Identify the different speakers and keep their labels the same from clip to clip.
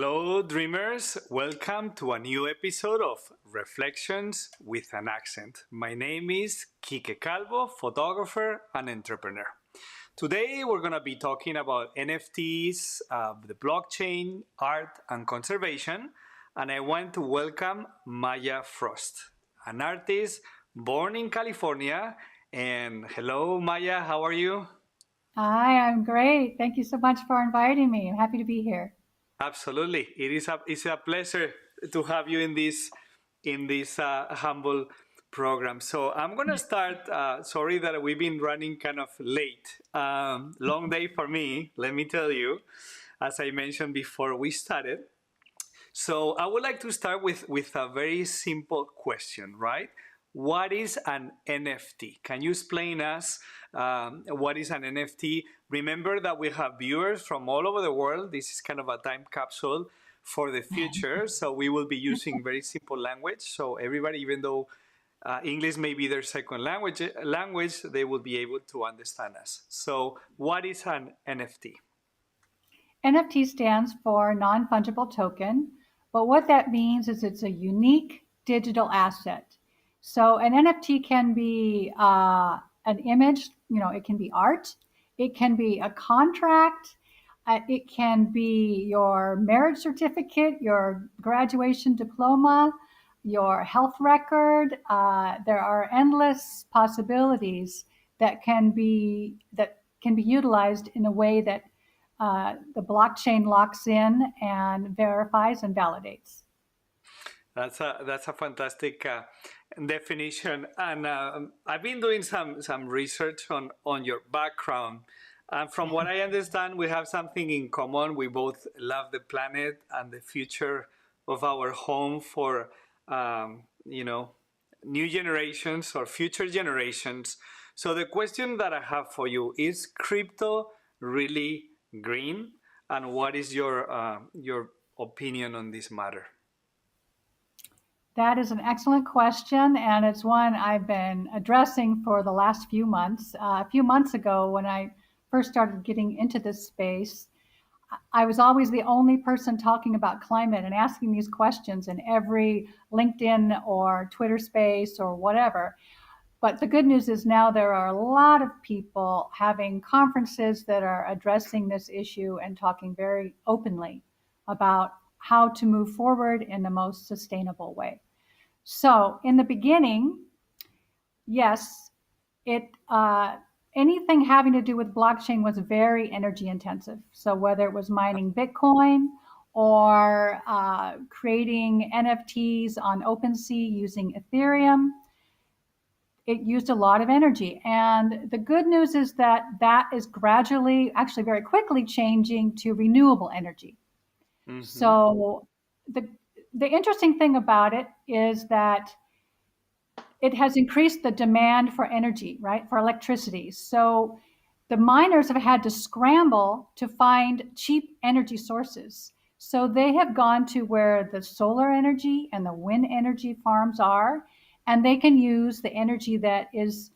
Speaker 1: Hello, dreamers. Welcome to a new episode of Reflections with an Accent. My name is KIKE CALVO, photographer and entrepreneur. Today, we're going to be talking about NFTs, the blockchain, art, and conservation. And I want to welcome Maya Frost, an artist born in California. And hello, Maya, how are you?
Speaker 2: Hi, I'm great. Thank you so much for inviting me. I'm happy to be here.
Speaker 1: Absolutely, it's a pleasure to have you in this humble program. So I'm gonna start. Sorry that we've been running kind of late. Long day for me. Let me tell you, as I mentioned before we started. So I would like to start with a very simple question, right? What is an NFT? Can you explain us what is an NFT? Remember that we have viewers from all over the world. This is kind of a time capsule for the future. So we will be using very simple language. So everybody, even though English may be their second language, they will be able to understand us. So what is an NFT?
Speaker 2: NFT stands for non-fungible token, but what that means is it's a unique digital asset. So an NFT can be an image, it can be art, it can be a contract, it can be your marriage certificate, your graduation diploma, your health record. There are endless possibilities that can be utilized in a way that the blockchain locks in and verifies and validates.
Speaker 1: That's a fantastic definition, and I've been doing some research on your background. And from what I understand, we have something in common. We both love the planet and the future of our home for new generations or future generations. So the question that I have for you is: crypto really green? And what is your opinion on this matter?
Speaker 2: That is an excellent question, and it's one I've been addressing for the last few months. A few months ago, when I first started getting into this space, I was always the only person talking about climate and asking these questions in every LinkedIn or Twitter space or whatever. But the good news is now there are a lot of people having conferences that are addressing this issue and talking very openly about how to move forward in the most sustainable way. So in the beginning, yes, it anything having to do with blockchain was very energy intensive. So whether it was mining Bitcoin or creating NFTs on OpenSea using Ethereum, it used a lot of energy. And the good news is that that is gradually, actually very quickly changing to renewable energy.
Speaker 1: Mm-hmm.
Speaker 2: So the interesting thing about it is that it has increased the demand for energy, right? For electricity. So the miners have had to scramble to find cheap energy sources. So they have gone to where the solar energy and the wind energy farms are, and they can use the energy that is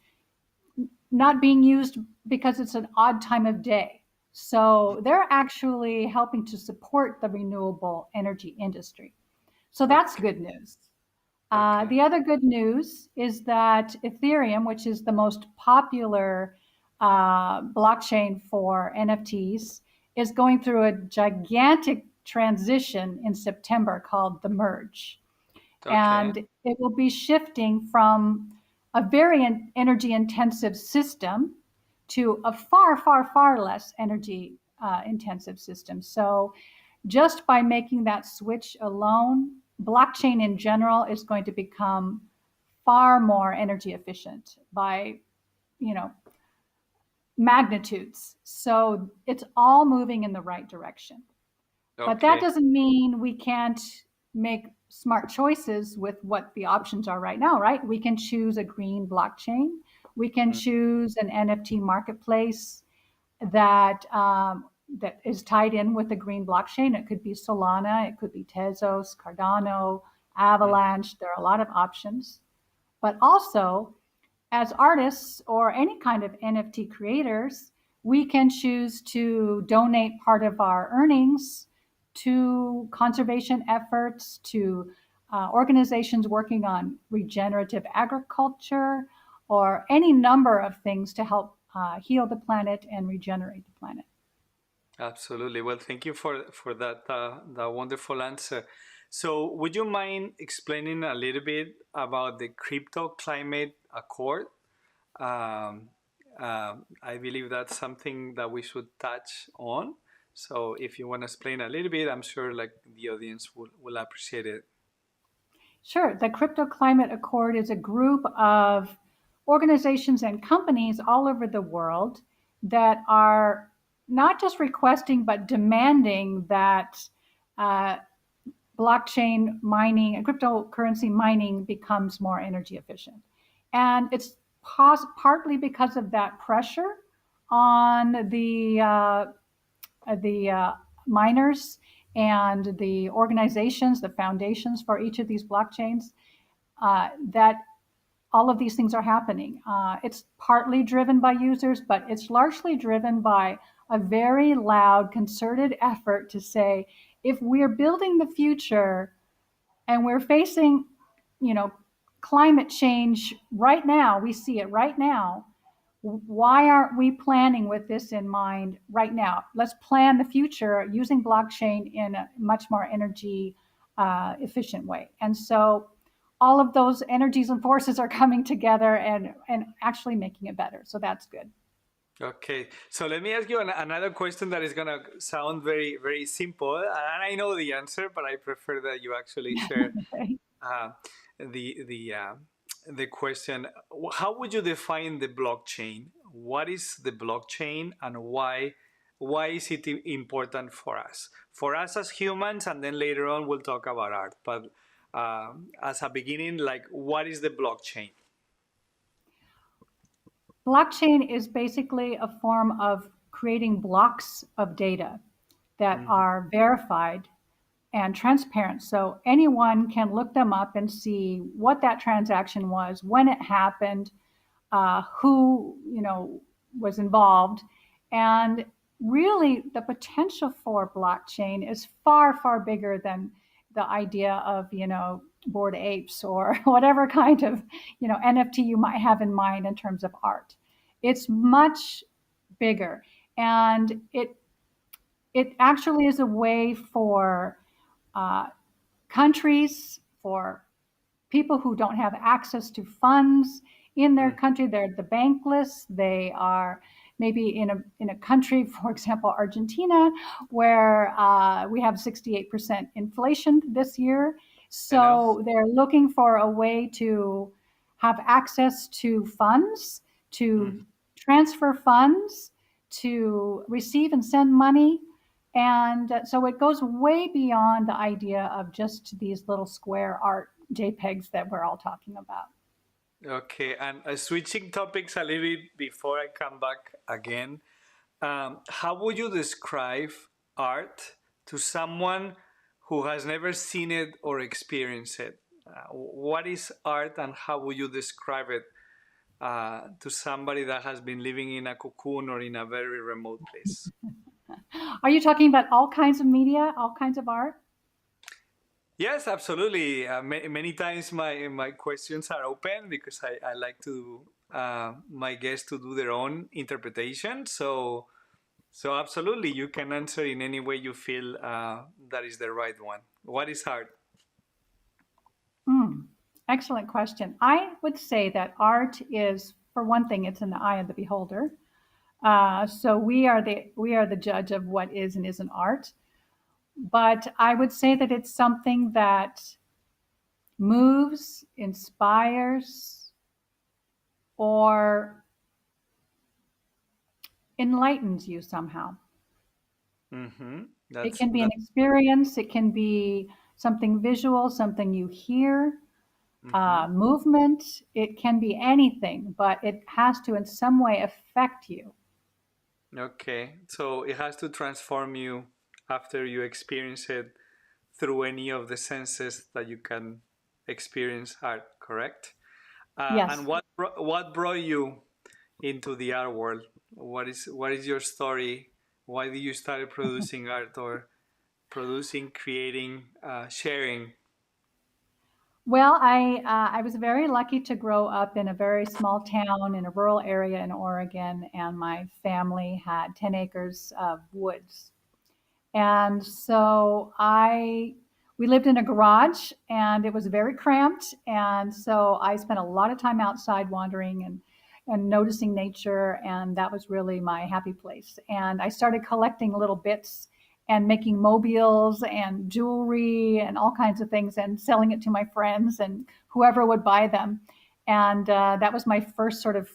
Speaker 2: not being used because it's an odd time of day. So they're actually helping to support the renewable energy industry. So that's
Speaker 1: Okay.
Speaker 2: good news.
Speaker 1: Okay.
Speaker 2: The other good news is that Ethereum, which is the most popular blockchain for NFTs, is going through a gigantic transition in September called the merge.
Speaker 1: Okay.
Speaker 2: And it will be shifting from a very energy intensive system to a far, far, far less energy intensive system. So just by making that switch alone, blockchain in general is going to become far more energy efficient by, you know, magnitudes. So it's all moving in the right direction. But that
Speaker 1: Okay.
Speaker 2: doesn't mean we can't make smart choices with what the options are right now, right? We can choose a green blockchain. We can
Speaker 1: Mm.
Speaker 2: choose an NFT marketplace that is tied in with the green blockchain. It could be Solana, it could be Tezos, Cardano,
Speaker 1: Mm.
Speaker 2: Avalanche. There are a lot of options. But also, as artists or any kind of NFT creators, we can choose to donate part of our earnings to conservation efforts, to organizations working on regenerative agriculture, or any number of things to help heal the planet and regenerate the planet.
Speaker 1: Absolutely. Well, thank you for that wonderful answer. So, would you mind explaining a little bit about the Crypto Climate Accord? Um, I believe that's something that we should touch on. So, if you want to explain a little bit, I'm sure like the audience will appreciate it.
Speaker 2: Sure. The Crypto Climate Accord is a group of organizations and companies all over the world that are not just requesting, but demanding that uh, blockchain mining and cryptocurrency mining becomes more energy efficient. And it's partly because of that pressure on the miners and the organizations, the foundations for each of these blockchains, that all of these things are happening. It's partly driven by users, but it's largely driven by a very loud, concerted effort to say, if we're building the future and we're facing, you know, climate change right now, we see it right now. Why aren't we planning with this in mind right now? Let's plan the future using blockchain in a much more energy efficient way. And so all of those energies and forces are coming together and actually making it better. So that's good.
Speaker 1: Okay, so let me ask you another question that is gonna sound very, very simple, and I know the answer, but I prefer that you actually share
Speaker 2: Okay.
Speaker 1: uh, the the question. How would you define the blockchain? What is the blockchain, and why is it important for us as humans? And then later on we'll talk about art. But as a beginning, like, what is the blockchain?
Speaker 2: Blockchain is basically a form of creating blocks of data that
Speaker 1: Mm-hmm.
Speaker 2: are verified and transparent. So anyone can look them up and see what that transaction was, when it happened, who was involved, and really the potential for blockchain is far, far bigger than the idea of bored apes or whatever kind of NFT you might have in mind in terms of art. It's much bigger, and it actually is a way for uh, countries, for people who don't have access to funds in their country. They're the bankless. They are maybe in a country, for example, Argentina, where we have 68% inflation this year.
Speaker 1: I know.
Speaker 2: So they're looking for a way to have access to funds, to
Speaker 1: Mm.
Speaker 2: transfer funds, to receive and send money. And so it goes way beyond the idea of just these little square art JPEGs that we're all talking about.
Speaker 1: Okay, and switching topics a little bit before I come back again, how would you describe art to someone who has never seen it or experienced it? What is art, and how would you describe it to somebody that has been living in a cocoon or in a very remote place?
Speaker 2: Are you talking about all kinds of media, all kinds of art?
Speaker 1: Yes, absolutely. Many times my questions are open because I like to my guests to do their own interpretation. So absolutely, you can answer in any way you feel that is the right one. What is art?
Speaker 2: Mm, excellent question. I would say that art is, for one thing, it's in the eye of the beholder. So we are the judge of what is and isn't art. But I would say that it's something that moves, inspires, or enlightens you somehow.
Speaker 1: Mm-hmm.
Speaker 2: It
Speaker 1: That's
Speaker 2: can be an
Speaker 1: that.
Speaker 2: experience, it can be something visual, something you hear,
Speaker 1: Mm-hmm.
Speaker 2: movement. It can be anything, but it has to in some way affect you.
Speaker 1: Okay, so it has to transform you after you experience it through any of the senses that you can experience art. Correct? And
Speaker 2: Yes.
Speaker 1: what brought you into the art world? What is your story? Why did you start producing art or producing, creating, sharing?
Speaker 2: Well, I was very lucky to grow up in a very small town in a rural area in Oregon, and my family had 10 acres of woods. And so we lived in a garage and it was very cramped. And so I spent a lot of time outside wandering and noticing nature. And that was really my happy place. And I started collecting little bits and making mobiles and jewelry and all kinds of things and selling it to my friends and whoever would buy them. And that was my first sort of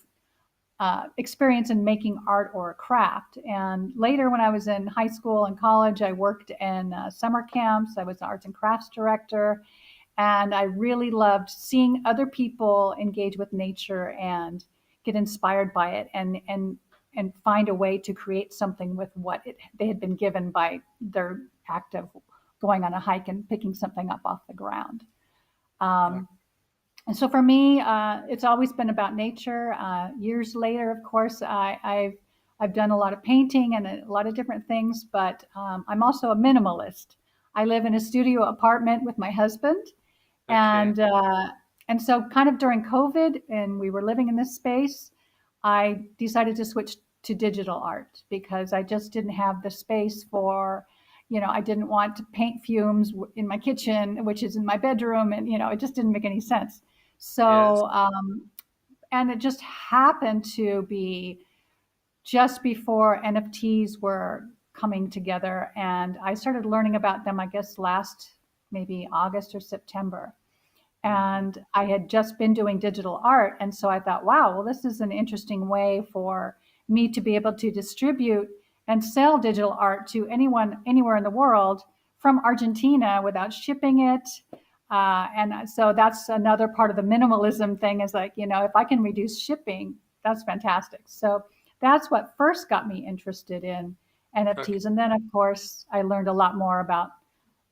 Speaker 2: experience in making art or a craft. And later, when I was in high school and college, I worked in summer camps. I was an arts and crafts director. And I really loved seeing other people engage with nature and get inspired by it and find a way to create something with they had been given by their act of going on a hike and picking something up off the ground. And so for me, it's always been about nature. Years later, of course, I've done a lot of painting and a lot of different things, but I'm also a minimalist. I live in a studio apartment with my husband,
Speaker 1: Okay.
Speaker 2: and so kind of during COVID, and we were living in this space, I decided to switch to digital art because I just didn't have the space for, I didn't want to paint fumes in my kitchen, which is in my bedroom, and it just didn't make any sense.
Speaker 1: Yes.
Speaker 2: So, and it just happened to be just before NFTs were coming together. And I started learning about them, I guess, last maybe August or September.
Speaker 1: Mhm.
Speaker 2: And I had just been doing digital art. And so I thought, wow, well, this is an interesting way for me to be able to distribute and sell digital art to anyone anywhere in the world from Argentina without shipping it. And so that's another part of the minimalism thing is like, if I can reduce shipping, that's fantastic. So that's what first got me interested in
Speaker 1: Okay.
Speaker 2: NFTs. And then, of course, I learned a lot more about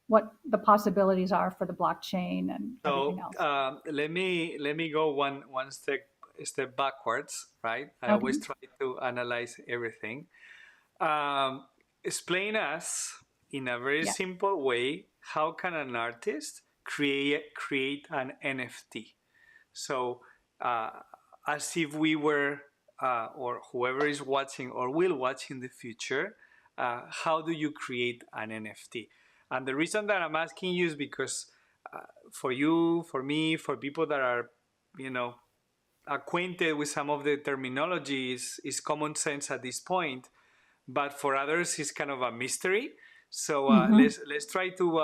Speaker 2: what the possibilities are for the blockchain and everything
Speaker 1: So
Speaker 2: else.
Speaker 1: let me go one step backwards, right? I always
Speaker 2: Okay.
Speaker 1: try to analyze everything. Um, Explain us in a very
Speaker 2: Yeah.
Speaker 1: simple way how can an artist create an NFT? So uh, as if we were or whoever is watching or will watch in the future, how do you create an NFT? And the reason that I'm asking you is because for you, for me, for people that are, you know, acquainted with some of the terminology is common sense at this point, but for others it's kind of a mystery. So
Speaker 2: Hmm.
Speaker 1: let's try to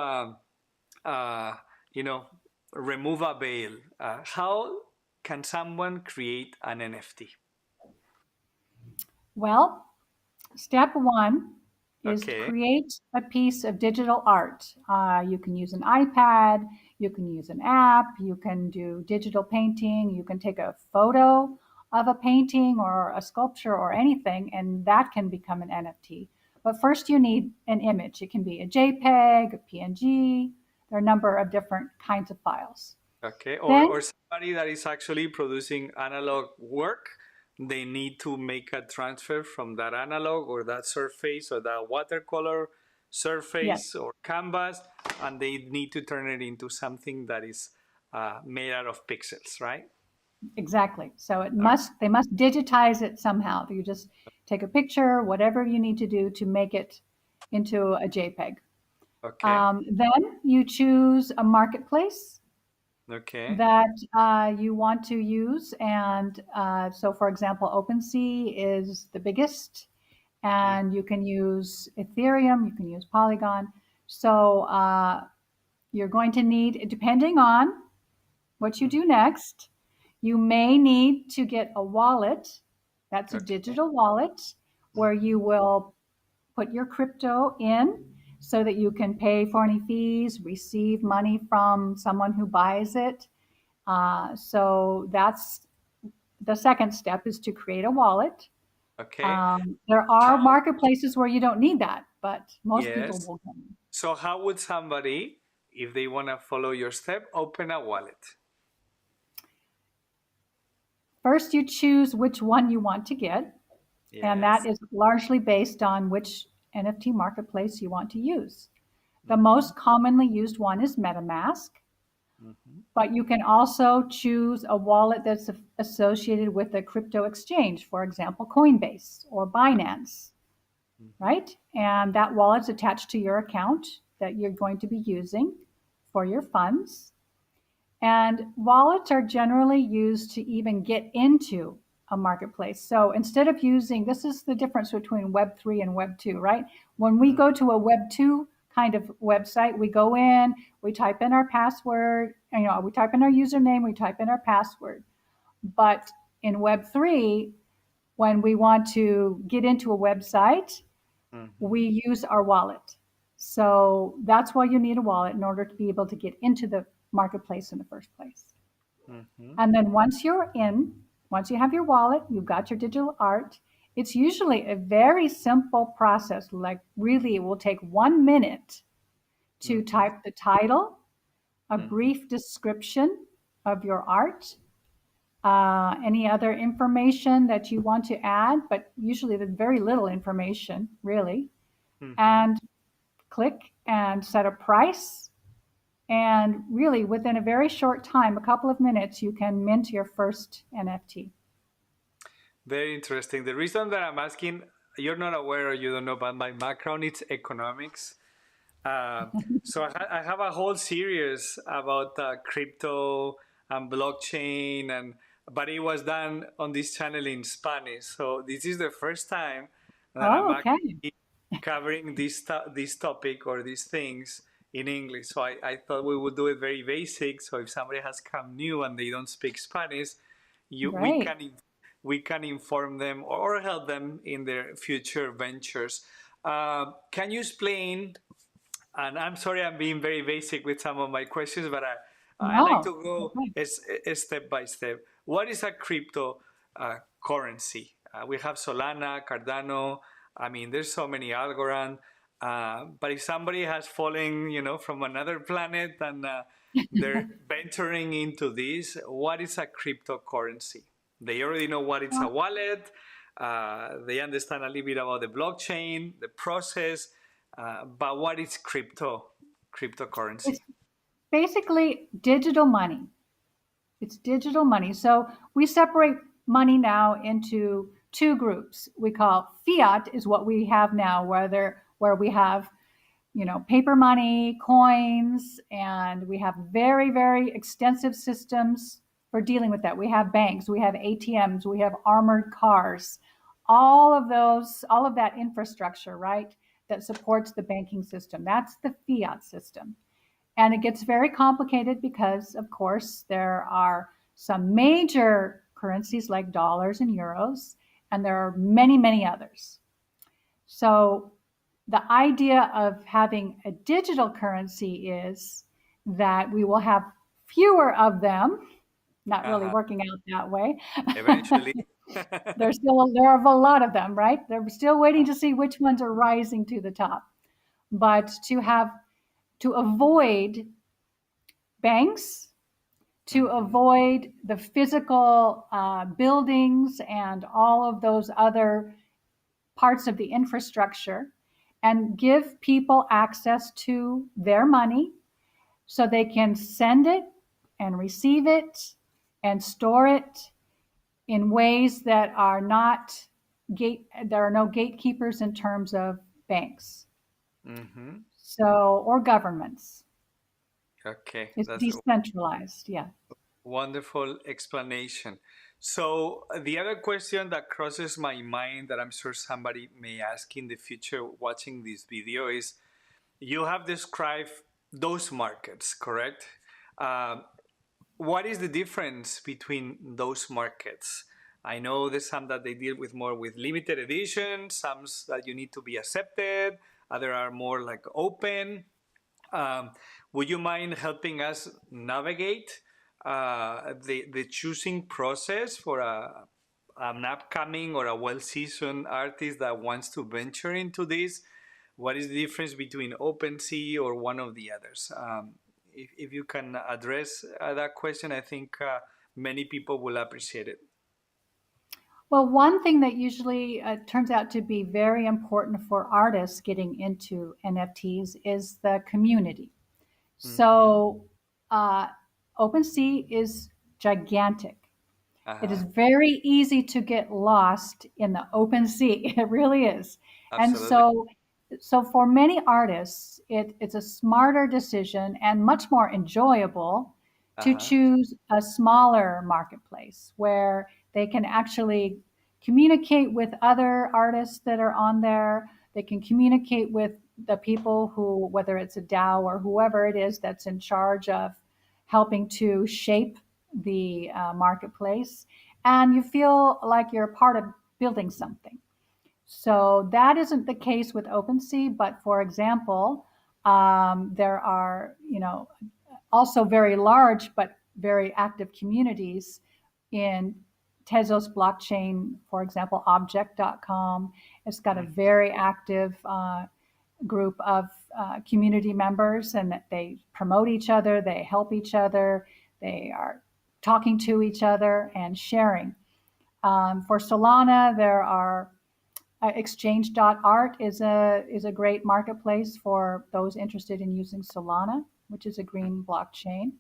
Speaker 1: uh, you know remove a veil. How can someone create an NFT?
Speaker 2: Well, step one is
Speaker 1: Okay,
Speaker 2: create a piece of digital art. You can use an iPad, you can use an app, you can do digital painting, you can take a photo of a painting or a sculpture or anything, and that can become an NFT. But first, you need an image. It can be a JPEG, a PNG. There are a number of different kinds of files.
Speaker 1: okay, or
Speaker 2: Then,
Speaker 1: somebody that is actually producing analog work, they need to make a transfer from that analog or that surface or that watercolor
Speaker 2: yes,
Speaker 1: surface or canvas, and they need to turn it into something that is made out of pixels, right?
Speaker 2: exactly. So
Speaker 1: Okay.
Speaker 2: they must digitize it somehow. You just take a picture, whatever you need to do to make it into a JPEG.
Speaker 1: Okay.
Speaker 2: Then you choose a marketplace
Speaker 1: Okay.
Speaker 2: that you want to use. And so, for example, OpenSea is the biggest,
Speaker 1: Mm.
Speaker 2: and you can use Ethereum, you can use Polygon. So you're going to need, depending on what you
Speaker 1: Mm.
Speaker 2: do next, you may need to get a wallet. That's a
Speaker 1: Okay.
Speaker 2: digital wallet where you will put your crypto in so that you can pay for any fees, receive money from someone who buys it. So that's the second step is to create a wallet.
Speaker 1: Okay.
Speaker 2: There are
Speaker 1: How?
Speaker 2: marketplaces where you don't need that, but most people
Speaker 1: Yes.
Speaker 2: will.
Speaker 1: So how would somebody, if they want to follow your step, open a wallet?
Speaker 2: First, you choose which one you want to get, and that
Speaker 1: Yes.
Speaker 2: is largely based on which NFT marketplace you want to use. The most commonly used one is MetaMask,
Speaker 1: Mhm.
Speaker 2: but you can also choose a wallet that's associated with a crypto exchange, for example, Coinbase or Binance,
Speaker 1: Mhm.
Speaker 2: right? And that wallet's attached to your account that you're going to be using for your funds. And wallets are generally used to even get into a marketplace. So instead of using, this is the difference between Web3 and Web2, right? When we go to a Web2 kind of website, we go in, we type in our password, we type in our username, we type in our password. But in Web3, when we want to get into a website,
Speaker 1: Mhm.
Speaker 2: we use our wallet. So that's why you need a wallet in order to be able to get into the marketplace in the first place.
Speaker 1: Mhm.
Speaker 2: And then once you're in, once you have your wallet, you've got your digital art, it's usually a very simple process. Like, really, it will take 1 minute to
Speaker 1: Mhm.
Speaker 2: type the title, a
Speaker 1: Mhm.
Speaker 2: brief description of your art, any other information that you want to add, but usually there's very little information, really.
Speaker 1: Mhm.
Speaker 2: And click and set a price. And really, within a very short time, a couple of minutes, you can mint your first NFT.
Speaker 1: Very interesting. The reason that I'm asking, you're not aware or you don't know, but my background is economics. Uh, so I have a whole series about crypto and blockchain, but it was done on this channel in Spanish. So this is the first time that I'm
Speaker 2: Oh, okay.
Speaker 1: actually covering this topic or these things in English. So I thought we would do it very basic. So if somebody has come new and they don't speak Spanish, you
Speaker 2: Great.
Speaker 1: we can inform them or help them in their future ventures. Can you explain, and I'm sorry I'm being very basic with some of my questions, but I like to
Speaker 2: No.
Speaker 1: go
Speaker 2: Okay.
Speaker 1: step by step. What is a crypto currency? We have Solana, Cardano. I mean, there's so many Algorand. But if somebody has fallen, from another planet and they're venturing into this, what is a cryptocurrency? They already know what it's a
Speaker 2: Well,
Speaker 1: wallet. They understand a little bit about the blockchain, the process, but what is cryptocurrency?
Speaker 2: it's basically digital money. It's digital money. So we separate money now into two groups. We call fiat is what we have now, where we have paper money, coins, and we have very, very extensive systems for dealing with that. We have banks, we have ATMs, we have armored cars, all of that infrastructure, right, that supports the banking system. That's the fiat system. And it gets very complicated because, of course, there are some major currencies like dollars and euros, and there are many, many others. So the idea of having a digital currency is that we will have fewer of them, not really
Speaker 1: Uh-huh.
Speaker 2: working out that way.
Speaker 1: Eventually.
Speaker 2: There are a lot of them, right? They're still waiting to see which ones are rising to the top. But to avoid banks, to
Speaker 1: Mhm.
Speaker 2: avoid the physical buildings and all of those other parts of the infrastructure, and give people access to their money so they can send it and receive it and store it in ways that are not there are no gatekeepers in terms of banks,
Speaker 1: Mhm.
Speaker 2: so, or governments.
Speaker 1: Okay,
Speaker 2: It's
Speaker 1: that's a
Speaker 2: decentralized. Yeah.
Speaker 1: wonderful explanation. So the other question that crosses my mind that I'm sure somebody may ask in the future watching this video is, you have described those markets, correct? Um, what is the difference between those markets? I know there's some that they deal with more with limited edition, some that you need to be accepted, other are more like open. Um, would you mind helping us navigate the choosing process for an upcoming or a well-seasoned artist that wants to venture into this? What is the difference between OpenSea or one of the others? If you can address that question, I think many people will appreciate it.
Speaker 2: Well, one thing that usually turns out to be very important for artists getting into NFTs is the community.
Speaker 1: Mm-hmm.
Speaker 2: So, uh, OpenSea is gigantic. It is
Speaker 1: Uh-huh.
Speaker 2: very easy to get lost in the open sea. It really is. And
Speaker 1: Absolutely.
Speaker 2: so for many artists, it's a smarter decision and much more enjoyable to
Speaker 1: Uh-huh.
Speaker 2: choose a smaller marketplace where they can actually communicate with other artists that are on there. They can communicate with the people who, whether it's a DAO or whoever it is that's in charge of helping to shape the marketplace, and you feel like you're a part of building something. So that isn't the case with OpenSea, but for example, there are, also very large but very active communities in Tezos blockchain, for example, object.com. It's got a
Speaker 1: Mm-hmm.
Speaker 2: very active group of community members, and that they promote each other, they help each other, they are talking to each other and sharing. For Solana, there are exchange.art is a great marketplace for those interested in using Solana, which is a green blockchain.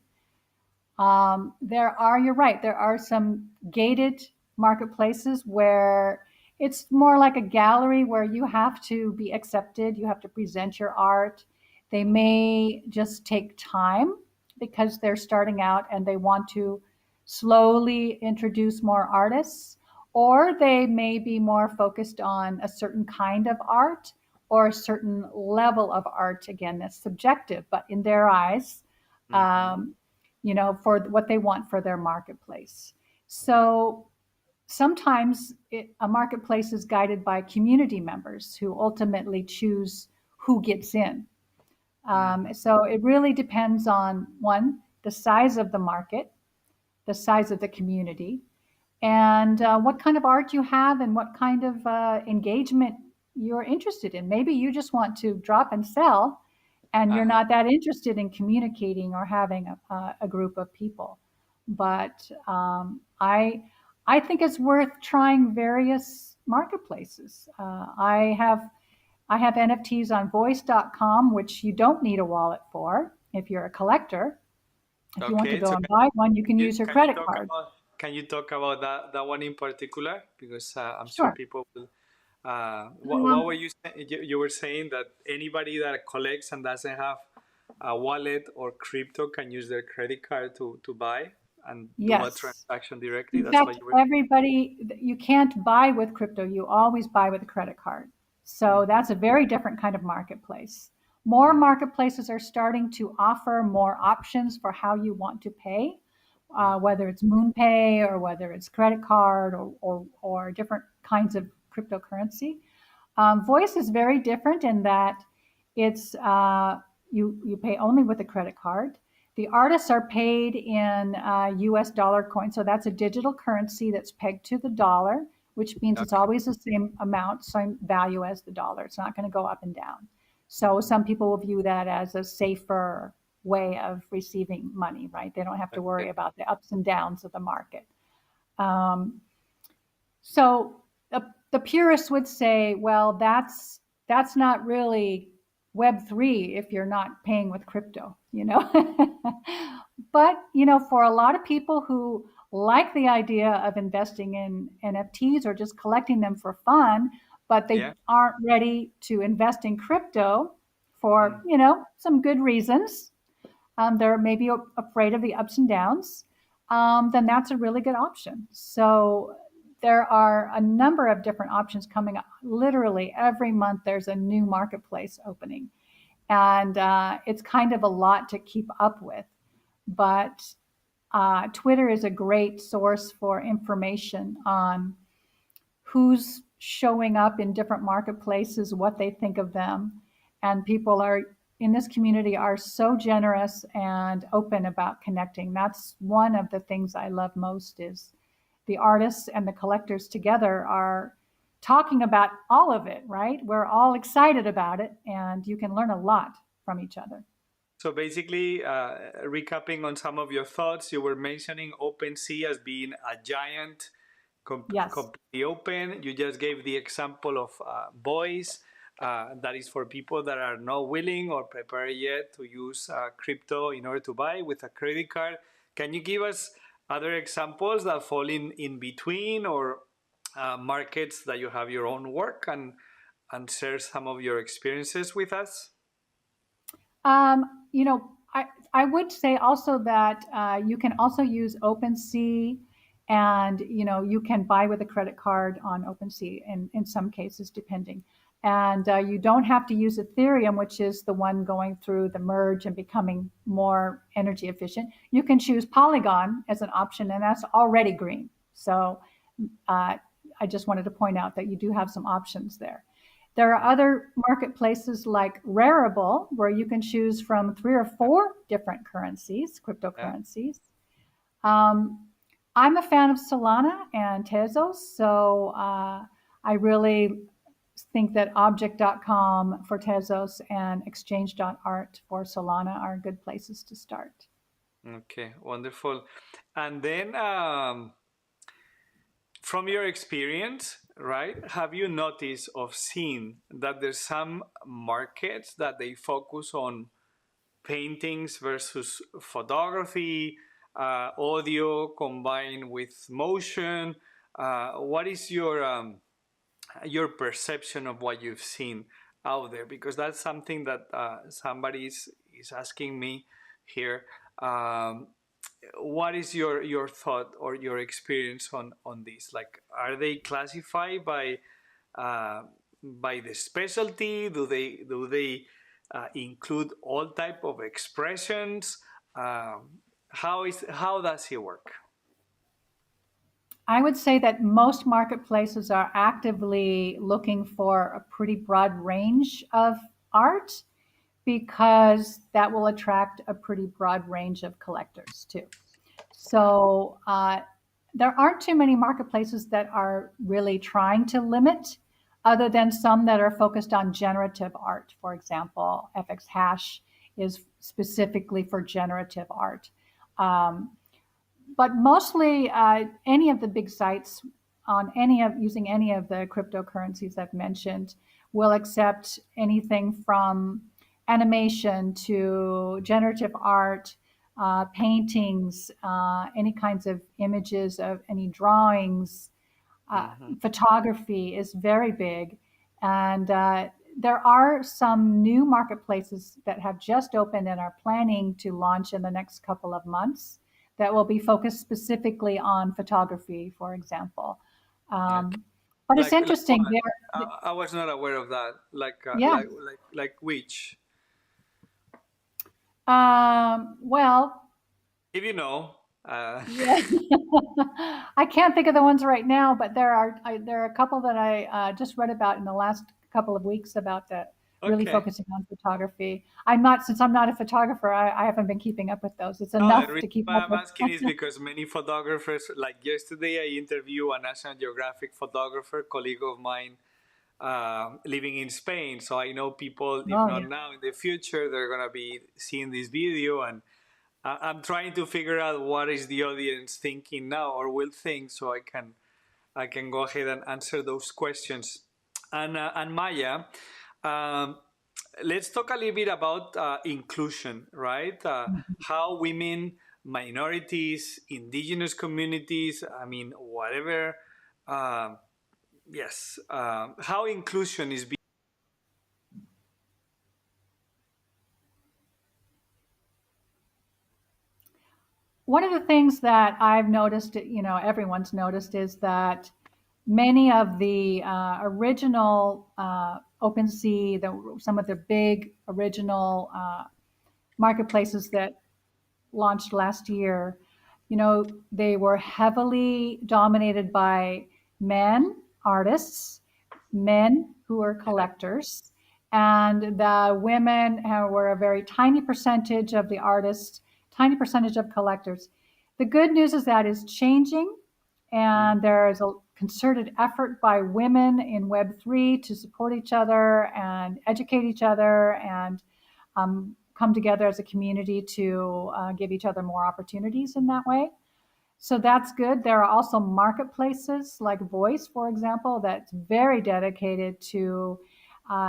Speaker 2: You're right, there are some gated marketplaces where it's more like a gallery where you have to be accepted, you have to present your art. They may just take time because they're starting out and they want to slowly introduce more artists, or they may be more focused on a certain kind of art or a certain level of art. Again, that's subjective, but in their eyes,
Speaker 1: Mm-hmm.
Speaker 2: um, for what they want for their marketplace. So sometimes a marketplace is guided by community members who ultimately choose who gets in.
Speaker 1: Mm-hmm.
Speaker 2: So it really depends on one, the size of the market, the size of the community, and what kind of art you have and what kind of engagement you're interested in. Maybe you just want to drop and sell, and you're
Speaker 1: Uh-huh.
Speaker 2: not that interested in communicating or having a group of people. But I think it's worth trying various marketplaces. I have NFTs on voice.com, which you don't need a wallet for if you're a collector. If you want to
Speaker 1: Okay.
Speaker 2: go
Speaker 1: So
Speaker 2: and buy one, you can use your
Speaker 1: can you
Speaker 2: credit
Speaker 1: talk
Speaker 2: card.
Speaker 1: about that one in particular? Because I'm sure
Speaker 2: Sure.
Speaker 1: people will. What were
Speaker 2: Um,
Speaker 1: you saying? You were saying that anybody that collects and doesn't have a wallet or crypto can use their credit card to buy and do a
Speaker 2: yes.
Speaker 1: transaction directly.
Speaker 2: In
Speaker 1: That's
Speaker 2: fact,
Speaker 1: what you were.
Speaker 2: you can't buy with crypto. You always buy with a credit card. So
Speaker 1: Mm-hmm.
Speaker 2: that's a very different kind of marketplace. More
Speaker 1: Mm-hmm.
Speaker 2: marketplaces are starting to offer more options for how you want to pay,
Speaker 1: Mm-hmm.
Speaker 2: whether it's MoonPay or whether it's credit card or different kinds of cryptocurrency. Voice is very different in that it's you pay only with a credit card. The artists are paid in U.S. dollar coin, so that's a digital currency that's pegged to the dollar, which means it's
Speaker 1: Okay.
Speaker 2: always the same amount, same value as the dollar. It's not going to go up and down. So
Speaker 1: Mm-hmm.
Speaker 2: some people will view that as a safer way of receiving money, right? They don't have to worry
Speaker 1: Okay.
Speaker 2: about the ups and downs of the market. Um, so the purists would say, well, that's not really Web3 if you're not paying with crypto. But for a lot of people who like the idea of investing in NFTs or just collecting them for fun, but they
Speaker 1: Yeah.
Speaker 2: aren't ready to invest in crypto
Speaker 1: Mm-hmm.
Speaker 2: for some good reasons, they're maybe afraid of the ups and downs, then that's a really good option. So there are a number of different options coming up. Literally every month, there's a new marketplace opening, and it's kind of a lot to keep up with. But Twitter is a great source for information on who's showing up in different marketplaces, what they think of them. And people are in this community are so generous and open about connecting. That's one of the things I love most is the artists and the collectors together are talking about all of it, right? We're all excited about it and you can learn a lot from each other.
Speaker 1: So basically, recapping on some of your thoughts, you were mentioning OpenSea as being a giant
Speaker 2: Yes.
Speaker 1: completely open. You just gave the example of boys. That is for people that are not willing or prepared yet to use crypto in order to buy with a credit card. Can you give us other examples that fall in between, or markets that you have your own work, and share some of your experiences with us?
Speaker 2: You know, I would say also that you can also use OpenSea, and you can buy with a credit card on OpenSea in some cases, depending. And you don't have to use Ethereum, which is the one going through the merge and becoming more energy efficient. You can choose Polygon as an option, and that's already green. So I just wanted to point out that you do have some options there. There are other marketplaces like Rarible, where you can choose from 3 or 4 different currencies,
Speaker 1: Yeah.
Speaker 2: cryptocurrencies. Um, I'm a fan of Solana and Tezos, so I really think that object.com for Tezos and exchange.art for Solana are good places to start.
Speaker 1: Okay, wonderful. And then, from your experience, right, have you noticed or seen that there's some markets that they focus on paintings versus photography, audio combined with motion? What is your perception of what you've seen out there? Because that's something that somebody is asking me here. Um, what is your thought or your experience on this? Like, are they classified uh, by the specialty? Do they include all type of expressions? How does it work?
Speaker 2: I would say that most marketplaces are actively looking for a pretty broad range of art, because that will attract a pretty broad range of collectors too. So there aren't too many marketplaces that are really trying to limit, other than some that are focused on generative art. For example, FX Hash is specifically for generative art. Um, but mostly, any of the big sites on any of using any of the cryptocurrencies I've mentioned will accept anything from animation to generative art, paintings, any kinds of images of any drawings.
Speaker 1: Mm-hmm.
Speaker 2: Photography is very big, and there are some new marketplaces that have just opened and are planning to launch in the next couple of months that will be focused specifically on photography, for example.
Speaker 1: Okay.
Speaker 2: Um, but it's
Speaker 1: Like
Speaker 2: interesting.
Speaker 1: what? I was not aware of that.
Speaker 2: Yeah.
Speaker 1: Like which?
Speaker 2: Well,
Speaker 1: If you know.
Speaker 2: yeah. I can't think of the ones right now, but there are a couple that I just read about in the last couple of weeks about that, really
Speaker 1: Okay.
Speaker 2: focusing on photography. Since I'm not a photographer, I haven't been keeping up with those. It's
Speaker 1: No, the
Speaker 2: enough
Speaker 1: reason
Speaker 2: to keep
Speaker 1: why
Speaker 2: up
Speaker 1: I'm
Speaker 2: with.
Speaker 1: asking is because many photographers, like yesterday, I interviewed a National Geographic photographer, colleague of mine, living in Spain. So I know people, if
Speaker 2: Oh
Speaker 1: not
Speaker 2: yeah.
Speaker 1: now, in the future, they're gonna be seeing this video, and I'm trying to figure out what is the audience thinking now or will think, so I can go ahead and answer those questions. And Maya, um, let's talk a little bit about inclusion, right? How women, minorities, indigenous communities, I mean, whatever. Um yes, how inclusion is being.
Speaker 2: One of the things that I've noticed, everyone's noticed, is that many of the original OpenSea, some of the big original marketplaces that launched last year, they were heavily dominated by men, artists, men who were
Speaker 1: Yeah.
Speaker 2: collectors, and the women were a very tiny percentage of the artists, tiny percentage of collectors. The good news is that is changing,
Speaker 1: Mm,
Speaker 2: and there is a concerted effort by women in Web3 to support each other and educate each other, and come together as a community to give each other more opportunities in that way. So that's good. There are also marketplaces like Voice, for example, that's very dedicated to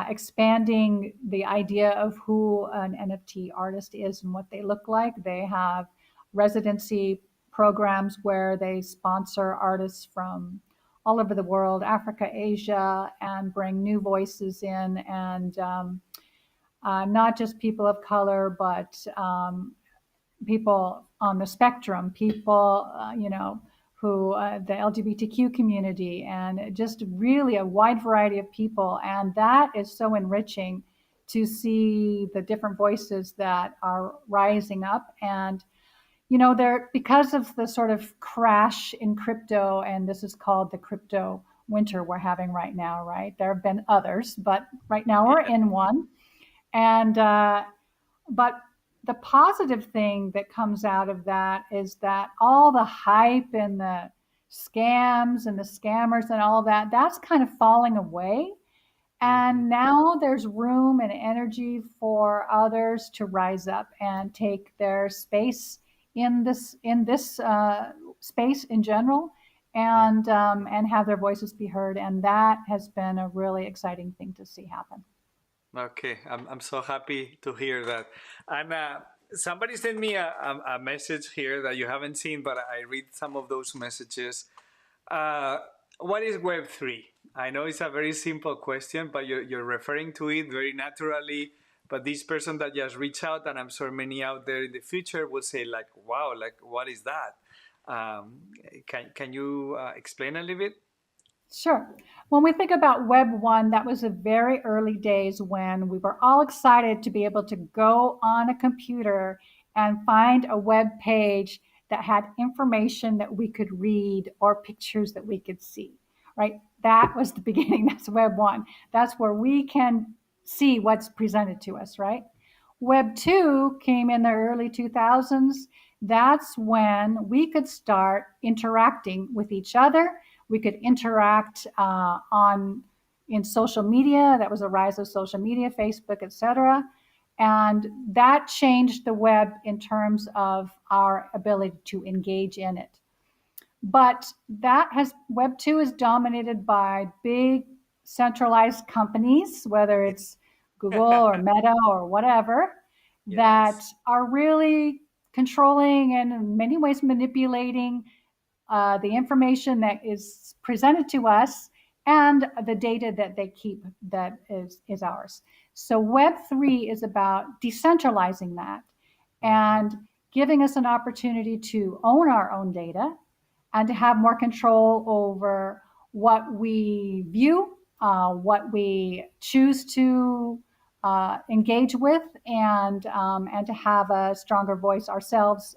Speaker 2: expanding the idea of who an NFT artist is and what they look like. They have residency programs where they sponsor artists from all over the world, Africa, Asia, and bring new voices in, and not just people of color, but people on the spectrum, people, who the LGBTQ community, and just really a wide variety of people. And that is so enriching to see the different voices that are rising up. And, they're because of the sort of crash in crypto, and this is called the crypto winter we're having right now, right? There have been others, but right now we're
Speaker 1: Yeah.
Speaker 2: in one. And, but the positive thing that comes out of that is that all the hype and the scams and the scammers and all of that, that's kind of falling away.
Speaker 1: Hmm.
Speaker 2: And now there's room and energy for others to rise up and take their space in this space in general, and have their voices be heard. And that has been a really exciting thing to see happen.
Speaker 1: Okay, I'm so happy to hear that. And somebody sent me a message here that you haven't seen, but I read some of those messages. Uh, what is Web3? I know it's a very simple question, but you're referring to it very naturally. But this person that just reached out, and I'm sure many out there in the future will say, like, wow, like, what is that? Um, can you explain a little bit?
Speaker 2: Sure. When we think about Web 1, that was the very early days when we were all excited to be able to go on a computer and find a web page that had information that we could read or pictures that we could see, right? That was the beginning. That's Web 1. That's where we can see what's presented to us, right? Web 2 came in the early 2000s. That's when we could start interacting with each other. We could interact on in social media. That was a rise of social media, Facebook, etc. And that changed the web in terms of our ability to engage in it. But Web 2 is dominated by big centralized companies, whether it's Google or Meta or whatever, that
Speaker 1: Yes,
Speaker 2: are really controlling and in many ways manipulating the information that is presented to us and the data that they keep that is ours. So Web3 is about decentralizing that and giving us an opportunity to own our own data and to have more control over what we view, what we choose to engage with, and to have a stronger voice ourselves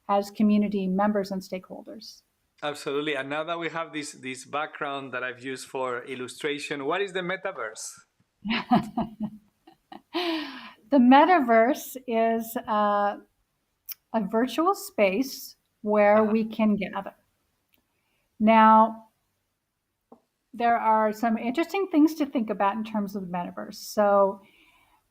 Speaker 2: as community members and stakeholders.
Speaker 1: absolutely. And now that we have this background that I've used for illustration, what is the metaverse?
Speaker 2: The metaverse is a virtual space where
Speaker 1: Uh-huh.
Speaker 2: we can gather. Now, there are some interesting things to think about in terms of the metaverse. So,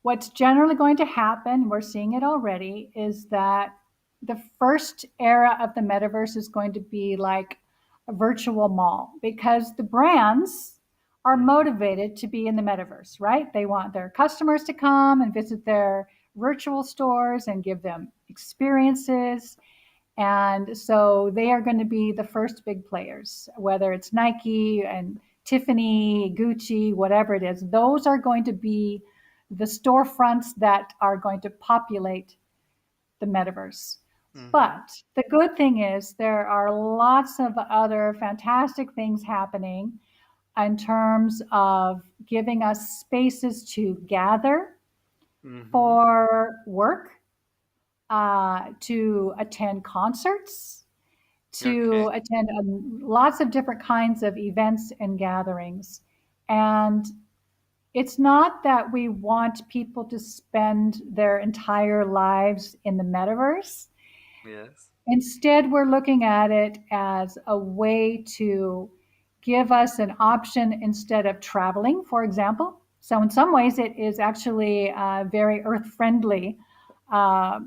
Speaker 2: what's generally going to happen, we're seeing it already, is that the first era of the metaverse is going to be like a virtual mall because the brands are
Speaker 1: Mhm.
Speaker 2: motivated to be in the metaverse, right? They want their customers to come and visit their virtual stores and give them experiences. And so they are going to be the first big players, whether it's Nike and Tiffany, Gucci, whatever it is. Those are going to be the storefronts that are going to populate the metaverse.
Speaker 1: Mhm.
Speaker 2: But the good thing is there are lots of other fantastic things happening in terms of giving us spaces to gather
Speaker 1: Mhm.
Speaker 2: for work, to attend concerts,
Speaker 1: Okay.
Speaker 2: to attend lots of different kinds of events and gatherings. And it's not that we want people to spend their entire lives in the metaverse.
Speaker 1: Yes.
Speaker 2: Instead, we're looking at it as a way to give us an option instead of traveling, for example. So, in some ways, it is actually very earth friendly. Uh,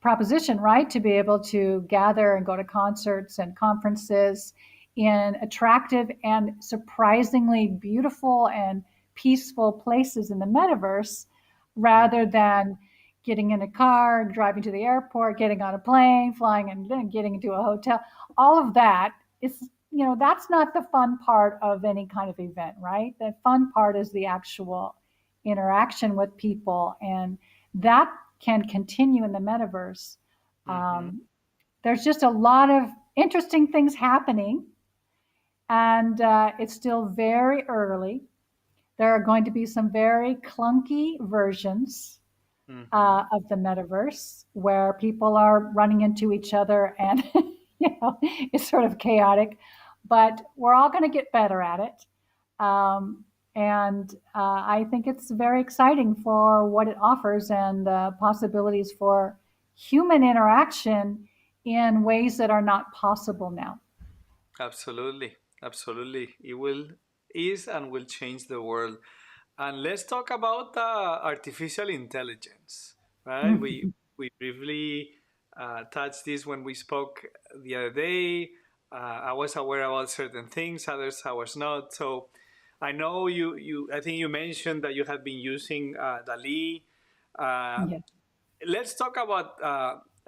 Speaker 2: proposition, right? To be able to gather and go to concerts and conferences in attractive and surprisingly beautiful and peaceful places in the metaverse
Speaker 1: Mm.
Speaker 2: rather than getting in a car, driving to the airport, getting on a plane, flying and then getting into a hotel. All of that is, that's not the fun part of any kind of event, right? The fun part is the actual interaction with people, and that can continue in the metaverse.
Speaker 1: Mm-hmm.
Speaker 2: There's just a lot of interesting things happening, and it's still very early. There are going to be some very clunky versions
Speaker 1: Mm-hmm.
Speaker 2: of the metaverse where people are running into each other, and it's sort of chaotic, but we're all going to get better at it. And I think it's very exciting for what it offers and the possibilities for human interaction in ways that are not possible now.
Speaker 1: Absolutely, absolutely. It will is and will change the world. And let's talk about artificial intelligence, right? We briefly touched this when we spoke the other day. I was aware about certain things, others I was not. So I know you. I think you mentioned that you have been using Dali. Uh,
Speaker 2: Yeah,
Speaker 1: let's talk about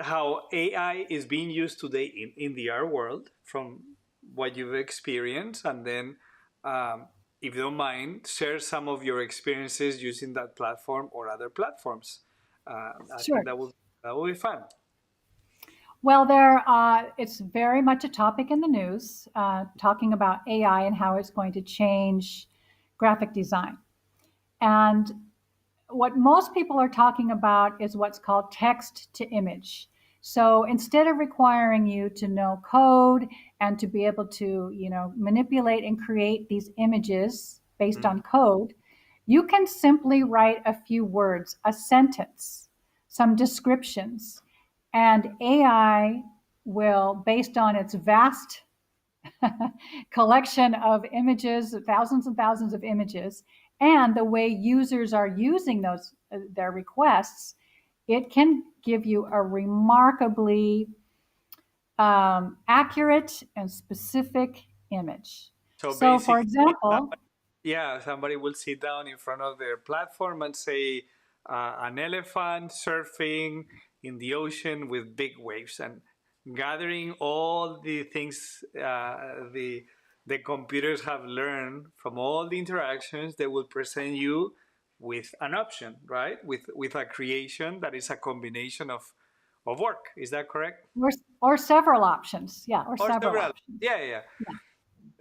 Speaker 1: how AI is being used today in the art world from what you've experienced, and then, if you don't mind, share some of your experiences using that platform or other platforms. I
Speaker 2: sure.
Speaker 1: think that will be fun.
Speaker 2: Well, it's very much a topic in the news, talking about AI and how it's going to change graphic design. And what most people are talking about is what's called text to image. So instead of requiring you to know code and to be able to, manipulate and create these images based
Speaker 1: Mm.
Speaker 2: on code, you can simply write a few words, a sentence, some descriptions, and AI will, based on its vast collection of images, thousands and thousands of images, and the way users are using those their requests, it can give you a remarkably accurate and specific image.
Speaker 1: So
Speaker 2: So, for
Speaker 1: basically,
Speaker 2: example,
Speaker 1: yeah, somebody will sit down in front of their platform and say, an elephant surfing in the ocean with big waves, and gathering all the things the computers have learned from all the interactions, they will present you with an option, right? With a creation that is a combination of work. Is that correct?
Speaker 2: or several options, yeah, or
Speaker 1: Or
Speaker 2: several
Speaker 1: several?
Speaker 2: options.
Speaker 1: Yeah, yeah.
Speaker 2: Yeah.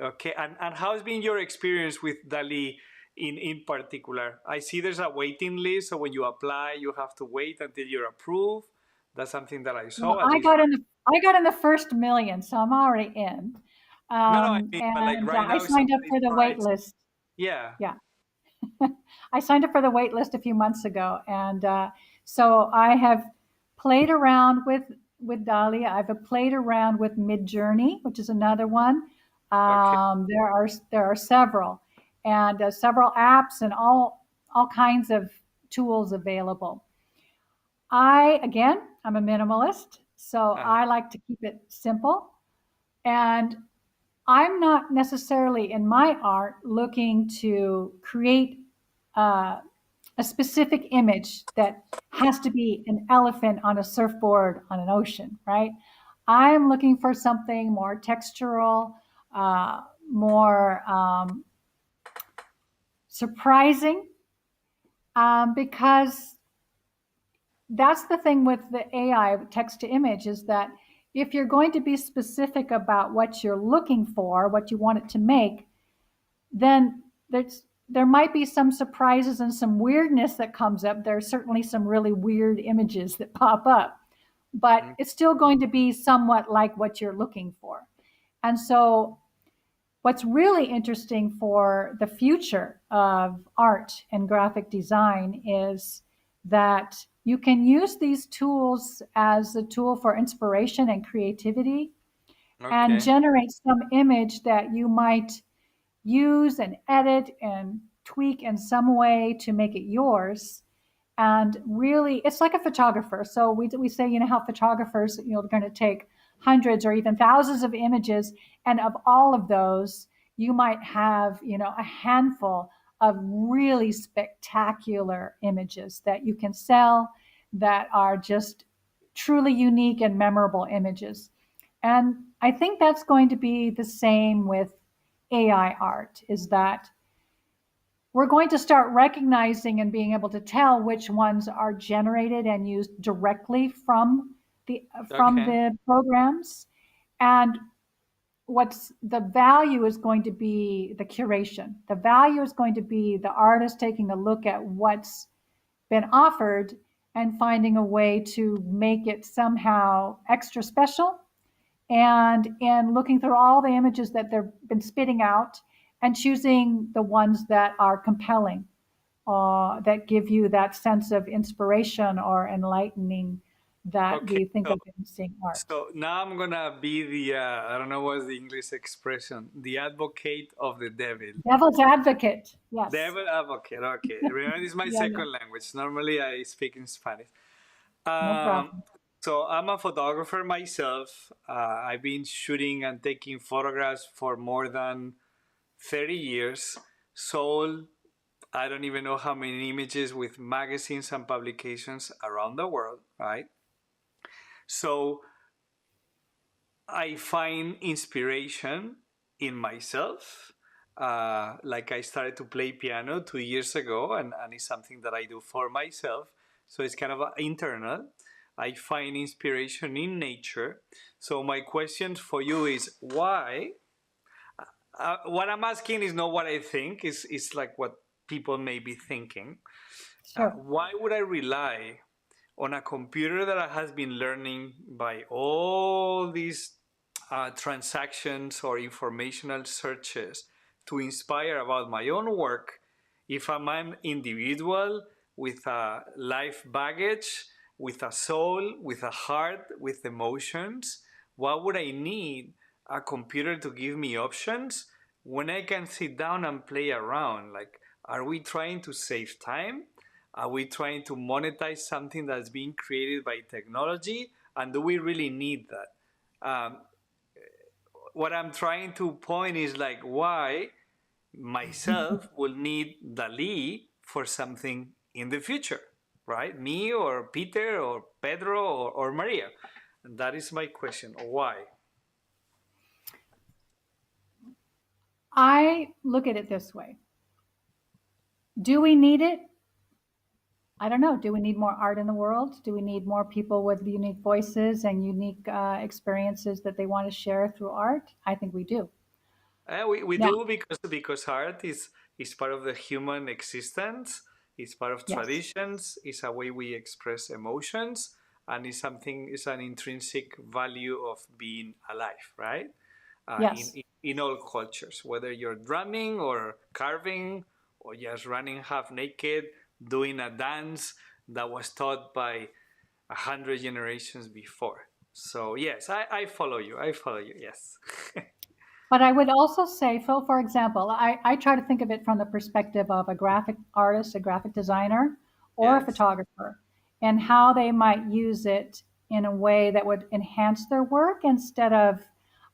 Speaker 1: Okay, and how's been your experience with Dali in particular? I see there's a waiting list, so when you apply, you have to wait until you're approved. That's something that I
Speaker 2: Well,
Speaker 1: saw at least.
Speaker 2: I got in the first million, so I'm already in.
Speaker 1: No, no, I mean, but like
Speaker 2: And
Speaker 1: right
Speaker 2: I
Speaker 1: now, if
Speaker 2: signed up
Speaker 1: somebody's
Speaker 2: for the wait
Speaker 1: pricing.
Speaker 2: list.
Speaker 1: Yeah.
Speaker 2: Yeah. I signed up for the wait list a few months ago, and so I have played around with Dahlia. I've played around with Midjourney, which is another one.
Speaker 1: Okay.
Speaker 2: There are several, and several apps and all kinds of tools available. I'm a minimalist, so
Speaker 1: Uh-huh.
Speaker 2: I like to keep it simple, and I'm not necessarily in my art looking to create uh, a specific image that has to be an elephant on a surfboard on an ocean, right? I'm looking for something more textural, more surprising, because that's the thing with the AI text to image is that if you're going to be specific about what you're looking for, what you want it to make, then there might be some surprises and some weirdness that comes up. There's certainly some really weird images that pop up, but
Speaker 1: Mm.
Speaker 2: it's still going to be somewhat like what you're looking for. And so, what's really interesting for the future of art and graphic design is that you can use these tools as a tool for inspiration and creativity and
Speaker 1: Okay.
Speaker 2: generate some image that you might use and edit and tweak in some way to make it yours. And really, it's like a photographer. So we say, how photographers, are going to take hundreds or even thousands of images. And of all of those, you might have, a handful of really spectacular images that you can sell that are just truly unique and memorable images. And I think that's going to be the same with AI art, is that we're going to start recognizing and being able to tell which ones are generated and used directly from
Speaker 1: Okay.
Speaker 2: the programs, and what's the value is going to be the curation. The value is going to be the artist taking a look at what's been offered and finding a way to make it somehow extra special, and in looking through all the images that they've been spitting out and choosing the ones that are compelling, that give you that sense of inspiration or enlightening that
Speaker 1: Okay.
Speaker 2: we think
Speaker 1: So,
Speaker 2: of in seeing art.
Speaker 1: so now I'm gonna be the I don't know what's the English expression, the advocate of the devil.
Speaker 2: Devil's advocate. Yes.
Speaker 1: Devil advocate. Okay. Remember, this is my
Speaker 2: Yeah, yeah.
Speaker 1: second language. Normally, I speak in Spanish.
Speaker 2: No
Speaker 1: Um,
Speaker 2: problem.
Speaker 1: so I'm a photographer myself. I've been shooting and taking photographs for more than 30 years. Sold, I don't even know how many images with magazines and publications around the world, right? So I find inspiration in myself. Like I started to play piano 2 years ago, and it's something that I do for myself. So it's kind of internal. I find inspiration in nature. So my question for you is why? What I'm asking is not what I think. It's like what people may be thinking.
Speaker 2: Sure.
Speaker 1: Why would I rely on a computer that has been learning by all these transactions or informational searches to inspire about my own work if I'm an individual with a life baggage, with a soul, with a heart, with emotions? Why would I need a computer to give me options when I can sit down and play around? Like, are we trying to save time? Are we trying to monetize something that's being created by technology? And do we really need that? What I'm trying to point is like why myself will need Dali for something in the future, right? Me or Peter or Pedro or Maria. And that is my question. Why?
Speaker 2: I look at it this way. Do we need it? I don't know. Do we need more art in the world? Do we need more people with unique voices and unique experiences that they want to share through art? I think we do.
Speaker 1: We
Speaker 2: Now,
Speaker 1: do because art is part of the human existence. It's part of
Speaker 2: yes,
Speaker 1: traditions. It's a way we express emotions, and it's something. It's an intrinsic value of being alive, right?
Speaker 2: yes.
Speaker 1: In all cultures, whether you're drumming or carving or just running half naked, doing a dance that was taught by 100 generations before. So yes, I follow you. I follow you. Yes.
Speaker 2: But I would also say, Phil, for example, I try to think of it from the perspective of a graphic artist, a graphic designer, or a
Speaker 1: Yes.
Speaker 2: photographer, and how they might use it in a way that would enhance their work instead of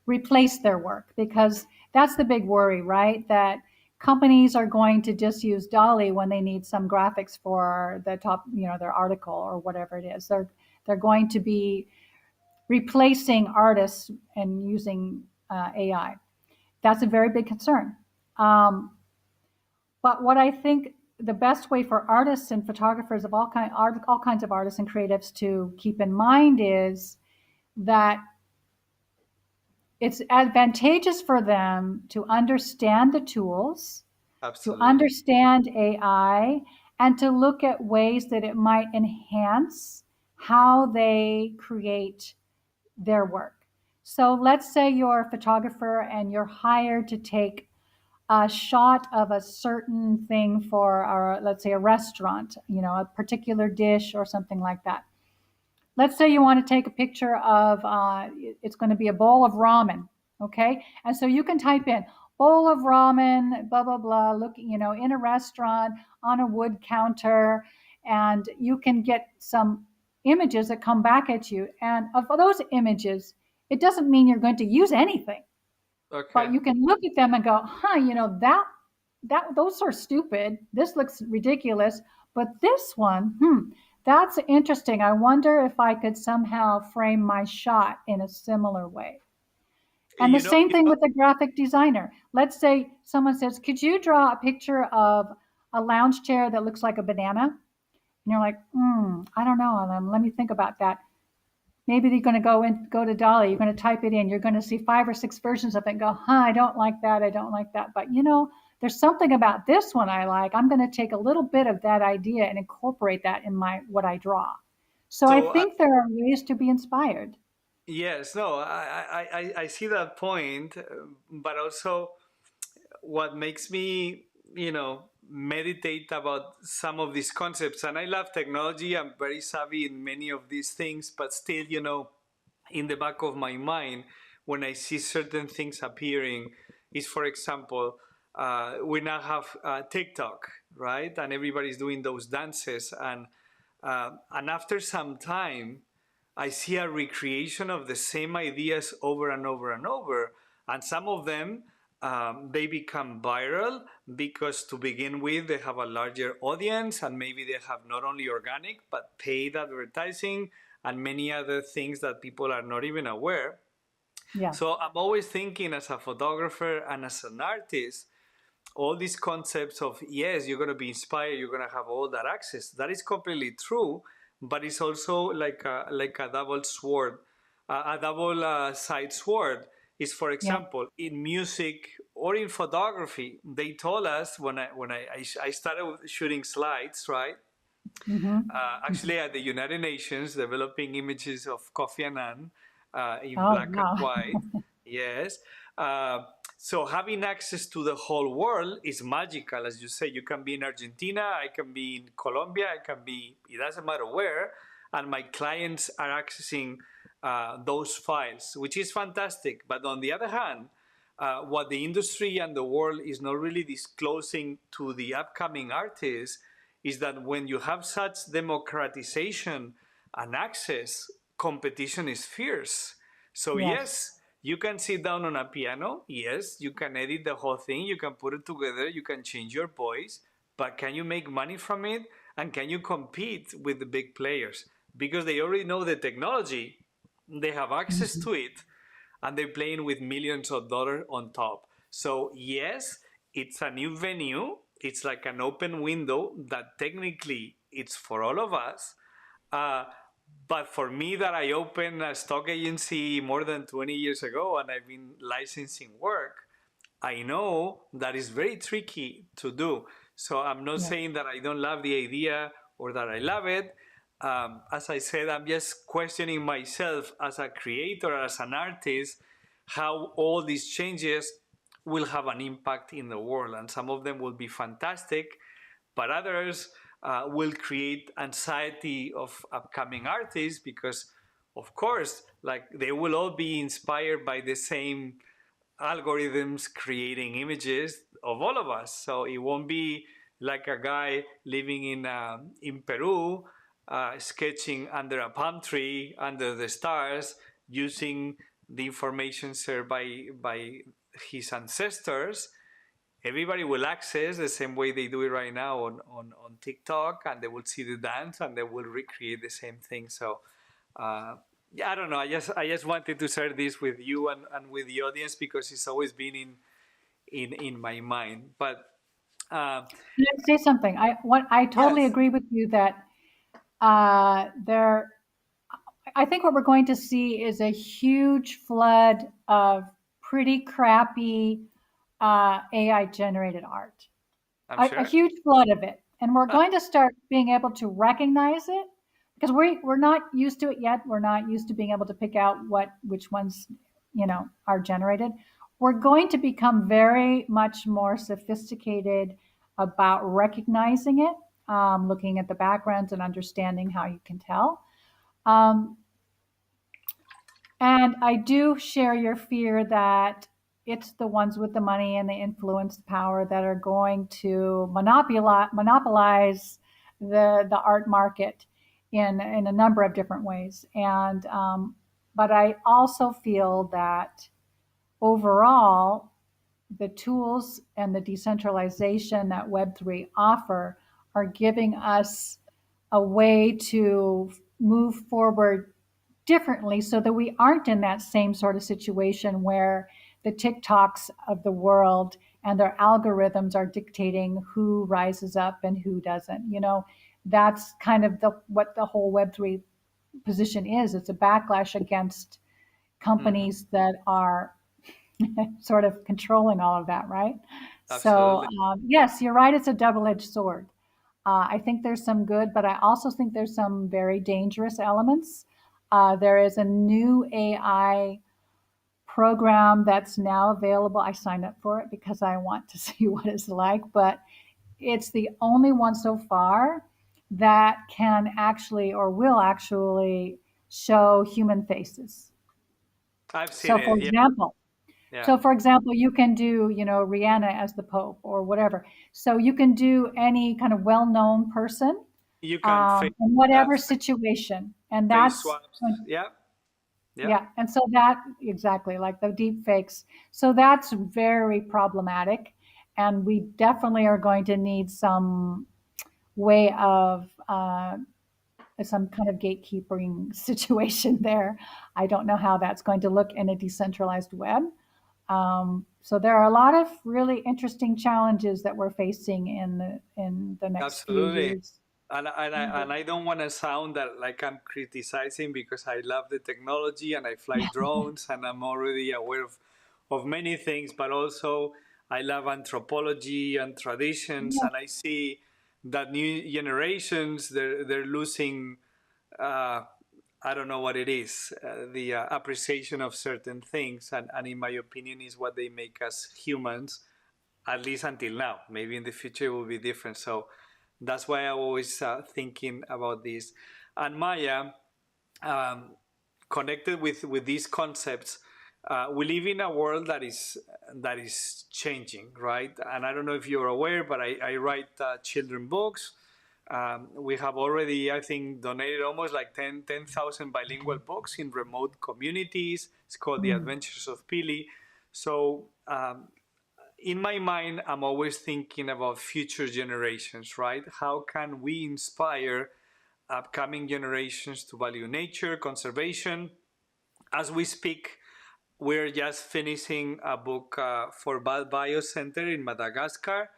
Speaker 2: replace their work. Because that's the big worry, right? That companies are going to just use Dolly when they need some graphics for the top, their article or whatever it is. They're going to be replacing artists and using AI. That's a very big concern. Um, but what I think the best way for artists and photographers of all kinds of artists and creatives to keep in mind is that it's advantageous for them to understand the tools, to
Speaker 1: Absolutely.
Speaker 2: understand AI, and to look at ways that it might enhance how they create their work. So let's say you're a photographer and you're hired to take a shot of a certain thing for, our, let's say, a restaurant, a particular dish or something like that. Let's say you want to take a picture of, it's going to be a bowl of ramen, okay? And so you can type in bowl of ramen, blah, blah, blah, look, in a restaurant on a wood counter. and you can get some images that come back at you. And of those images, it doesn't mean you're going to use anything, but
Speaker 1: Okay.
Speaker 2: you can look at them and go, huh, that those are stupid. This looks ridiculous, but this one, that's interesting. I wonder if I could somehow frame my shot in a similar way. And the
Speaker 1: You know,
Speaker 2: same thing with the graphic designer. Let's say someone says, could you draw a picture of a lounge chair that looks like a banana? And you're like, I don't know. Let me think about that. Maybe you're going to go to Dolly. You're going to type it in. You're going to see 5 or 6 versions of it and go, I don't like that. I don't like that. But there's something about this one I like. I'm going to take a little bit of that idea and incorporate that in what I draw. So I
Speaker 1: so
Speaker 2: think there are ways to be inspired.
Speaker 1: yes, no, I see that point, but also what makes me, meditate about some of these concepts. And I love technology. I'm very savvy in many of these things, but still, in the back of my mind, when I see certain things appearing, is, for example, we now have TikTok, right? And everybody's doing those dances, and after some time, I see a recreation of the same ideas over and over and over. And some of them, they become viral because to begin with, they have a larger audience, and maybe they have not only organic, but paid advertising and many other things that people are not even aware.
Speaker 2: Yeah.
Speaker 1: So I'm always thinking, as a photographer and as an artist, all these concepts of, yes, you're going to be inspired, you're going to have all that access, that is completely true, but it's also like a double sword, a double side sword. Is, for
Speaker 2: Yeah.
Speaker 1: example, in music or in photography, they told us when I started shooting slides, right?
Speaker 2: Mm-hmm.
Speaker 1: Actually, at the United Nations, developing images of Kofi Annan in
Speaker 2: Oh,
Speaker 1: black and
Speaker 2: wow.
Speaker 1: white. Yes. Uh, so having access to the whole world is magical. As you say, you can be in Argentina, I can be in Colombia, I can be, it doesn't matter where. And my clients are accessing those files, which is fantastic. But on the other hand, what the industry and the world is not really disclosing to the upcoming artists is that when you have such democratization and access, competition is fierce. So
Speaker 2: Yes.
Speaker 1: yes, you can sit down on a piano. Yes, you can edit the whole thing. You can put it together. You can change your voice. But can you make money from it? And can you compete with the big players? Because they already know the technology, they have access
Speaker 2: Mhm.
Speaker 1: to it, and they're playing with millions of dollars on top. So yes, it's a new venue. It's like an open window that technically it's for all of us. Uh, but for me, that I opened a stock agency more than 20 years ago and I've been licensing work, I know that is very tricky to do. So I'm not
Speaker 2: Yeah.
Speaker 1: saying that I don't love the idea or that I love it. As I said, I'm just questioning myself as a creator, as an artist, how all these changes will have an impact in the world. And some of them will be fantastic, but others will create anxiety of upcoming artists because, of course, like they will all be inspired by the same algorithms creating images of all of us. So it won't be like a guy living in Peru, sketching under a palm tree under the stars, using the information shared by his ancestors. Everybody will access the same way they do it right now on TikTok, and they will see the dance and they will recreate the same thing. So uh, yeah, I don't know. I just wanted to share this with you and with the audience because it's always been in my mind. But uh,
Speaker 2: Can I say something? I totally
Speaker 1: yes,
Speaker 2: agree with you that there. I think what we're going to see is a huge flood of pretty crappy AI generated art,
Speaker 1: I'm
Speaker 2: a
Speaker 1: sure.
Speaker 2: huge flood of it. And we're going to start being able to recognize it because we're not used to it yet. We're not used to being able to pick out which ones, are generated. We're going to become very much more sophisticated about recognizing it, looking at the backgrounds and understanding how you can tell. Um, and I do share your fear that it's the ones with the money and the influence, the power that are going to monopolize the art market in a number of different ways. And but I also feel that overall, the tools and the decentralization that Web3 offer are giving us a way to move forward differently so that we aren't in that same sort of situation where the TikToks of the world and their algorithms are dictating who rises up and who doesn't. That's kind of what the whole Web3 position is. It's a backlash against
Speaker 1: Mhm.
Speaker 2: companies that are sort of controlling all of that, right? So,
Speaker 1: Absolutely.
Speaker 2: yes, you're right. It's a double-edged sword. I think there's some good, but I also think there's some very dangerous elements. There is a new AI program that's now available. I signed up for it because I want to see what it's like, but it's the only one so far that can actually or will actually show human faces.
Speaker 1: I've seen
Speaker 2: So, for
Speaker 1: it. Yeah.
Speaker 2: example,
Speaker 1: Yeah.
Speaker 2: So, for example, you can do, Rihanna as the Pope or whatever. So you can do any kind of well-known person
Speaker 1: You can face
Speaker 2: in whatever
Speaker 1: that
Speaker 2: situation, and
Speaker 1: face
Speaker 2: that's
Speaker 1: swaps. Yeah. Yeah.
Speaker 2: yeah. And so that exactly like the deep fakes. So that's very problematic, and we definitely are going to need some way of some kind of gatekeeping situation there. I don't know how that's going to look in a decentralized web. So there are a lot of really interesting challenges that we're facing in the next few
Speaker 1: Absolutely.
Speaker 2: years.
Speaker 1: And I don't want to sound that like I'm criticizing, because I love the technology and I fly drones and I'm already aware of many things, but also I love anthropology and traditions,
Speaker 2: Yeah,
Speaker 1: and I see that new generations, they're losing, uh, I don't know what it is, the appreciation of certain things, and in my opinion is what they make us humans, at least until now. Maybe in the future it will be different. So that's why I'm always thinking about this. And Maya, um, connected with these concepts, we live in a world that is changing, right? And I don't know if you're aware, but I write children books. We have already, I think, donated almost like 10,000 bilingual books in remote communities. It's called The
Speaker 2: mm,
Speaker 1: Adventures of Pili. So in my mind, I'm always thinking about future generations, right? How can we inspire upcoming generations to value nature, conservation? As we speak, we're just finishing a book for Bio Center in Madagascar,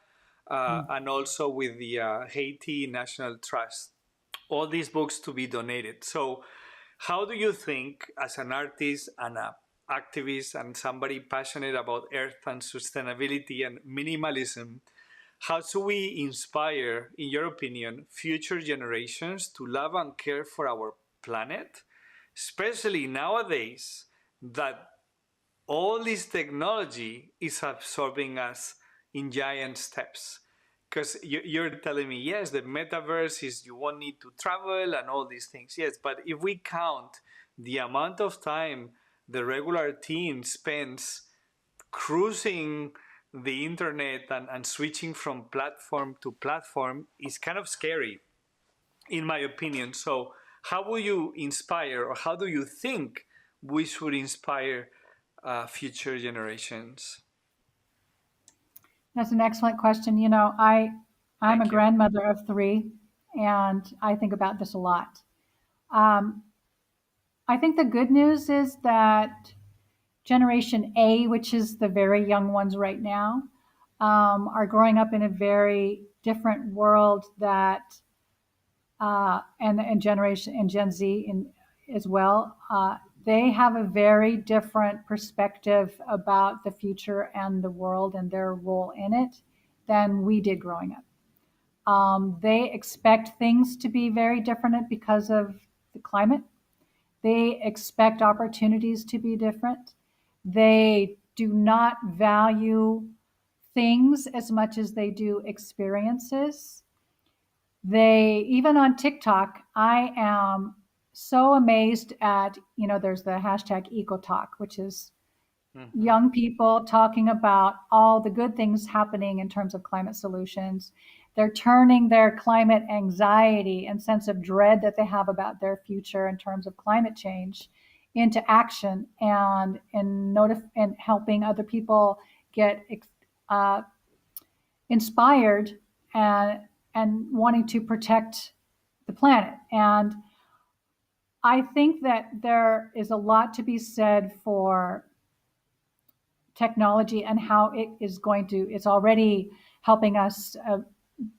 Speaker 2: mm.
Speaker 1: and also with the Haiti National Trust. All these books to be donated. So, how do you think, as an artist and a activist and somebody passionate about earth and sustainability and minimalism, how do we inspire, in your opinion, future generations to love and care for our planet, especially nowadays that all this technology is absorbing us in giant steps? Because you're telling me, yes, the metaverse is you won't need to travel and all these things. Yes, but if we count the amount of time the regular teen spends cruising the internet and switching from platform to platform, is kind of scary, in my opinion. So, how will you inspire, or how do you think we should inspire future generations?
Speaker 2: That's an excellent question. I'm a
Speaker 1: Thank you.
Speaker 2: grandmother of three, and I think about this a lot. Um, I think the good news is that Generation A, which is the very young ones right now, are growing up in a very different world that and generation and Gen Z as well. They have a very different perspective about the future and the world and their role in it than we did growing up. They expect things to be very different because of the climate. They expect opportunities to be different. They do not value things as much as they do experiences. They even on TikTok, I am so amazed at, there's the hashtag EcoTalk, which is
Speaker 1: Hmm.
Speaker 2: young people talking about all the good things happening in terms of climate solutions. they're turning their climate anxiety and sense of dread that they have about their future in terms of climate change into action, and helping other people get uh, inspired and wanting to protect the planet. And I think that there is a lot to be said for technology and how it's already helping us,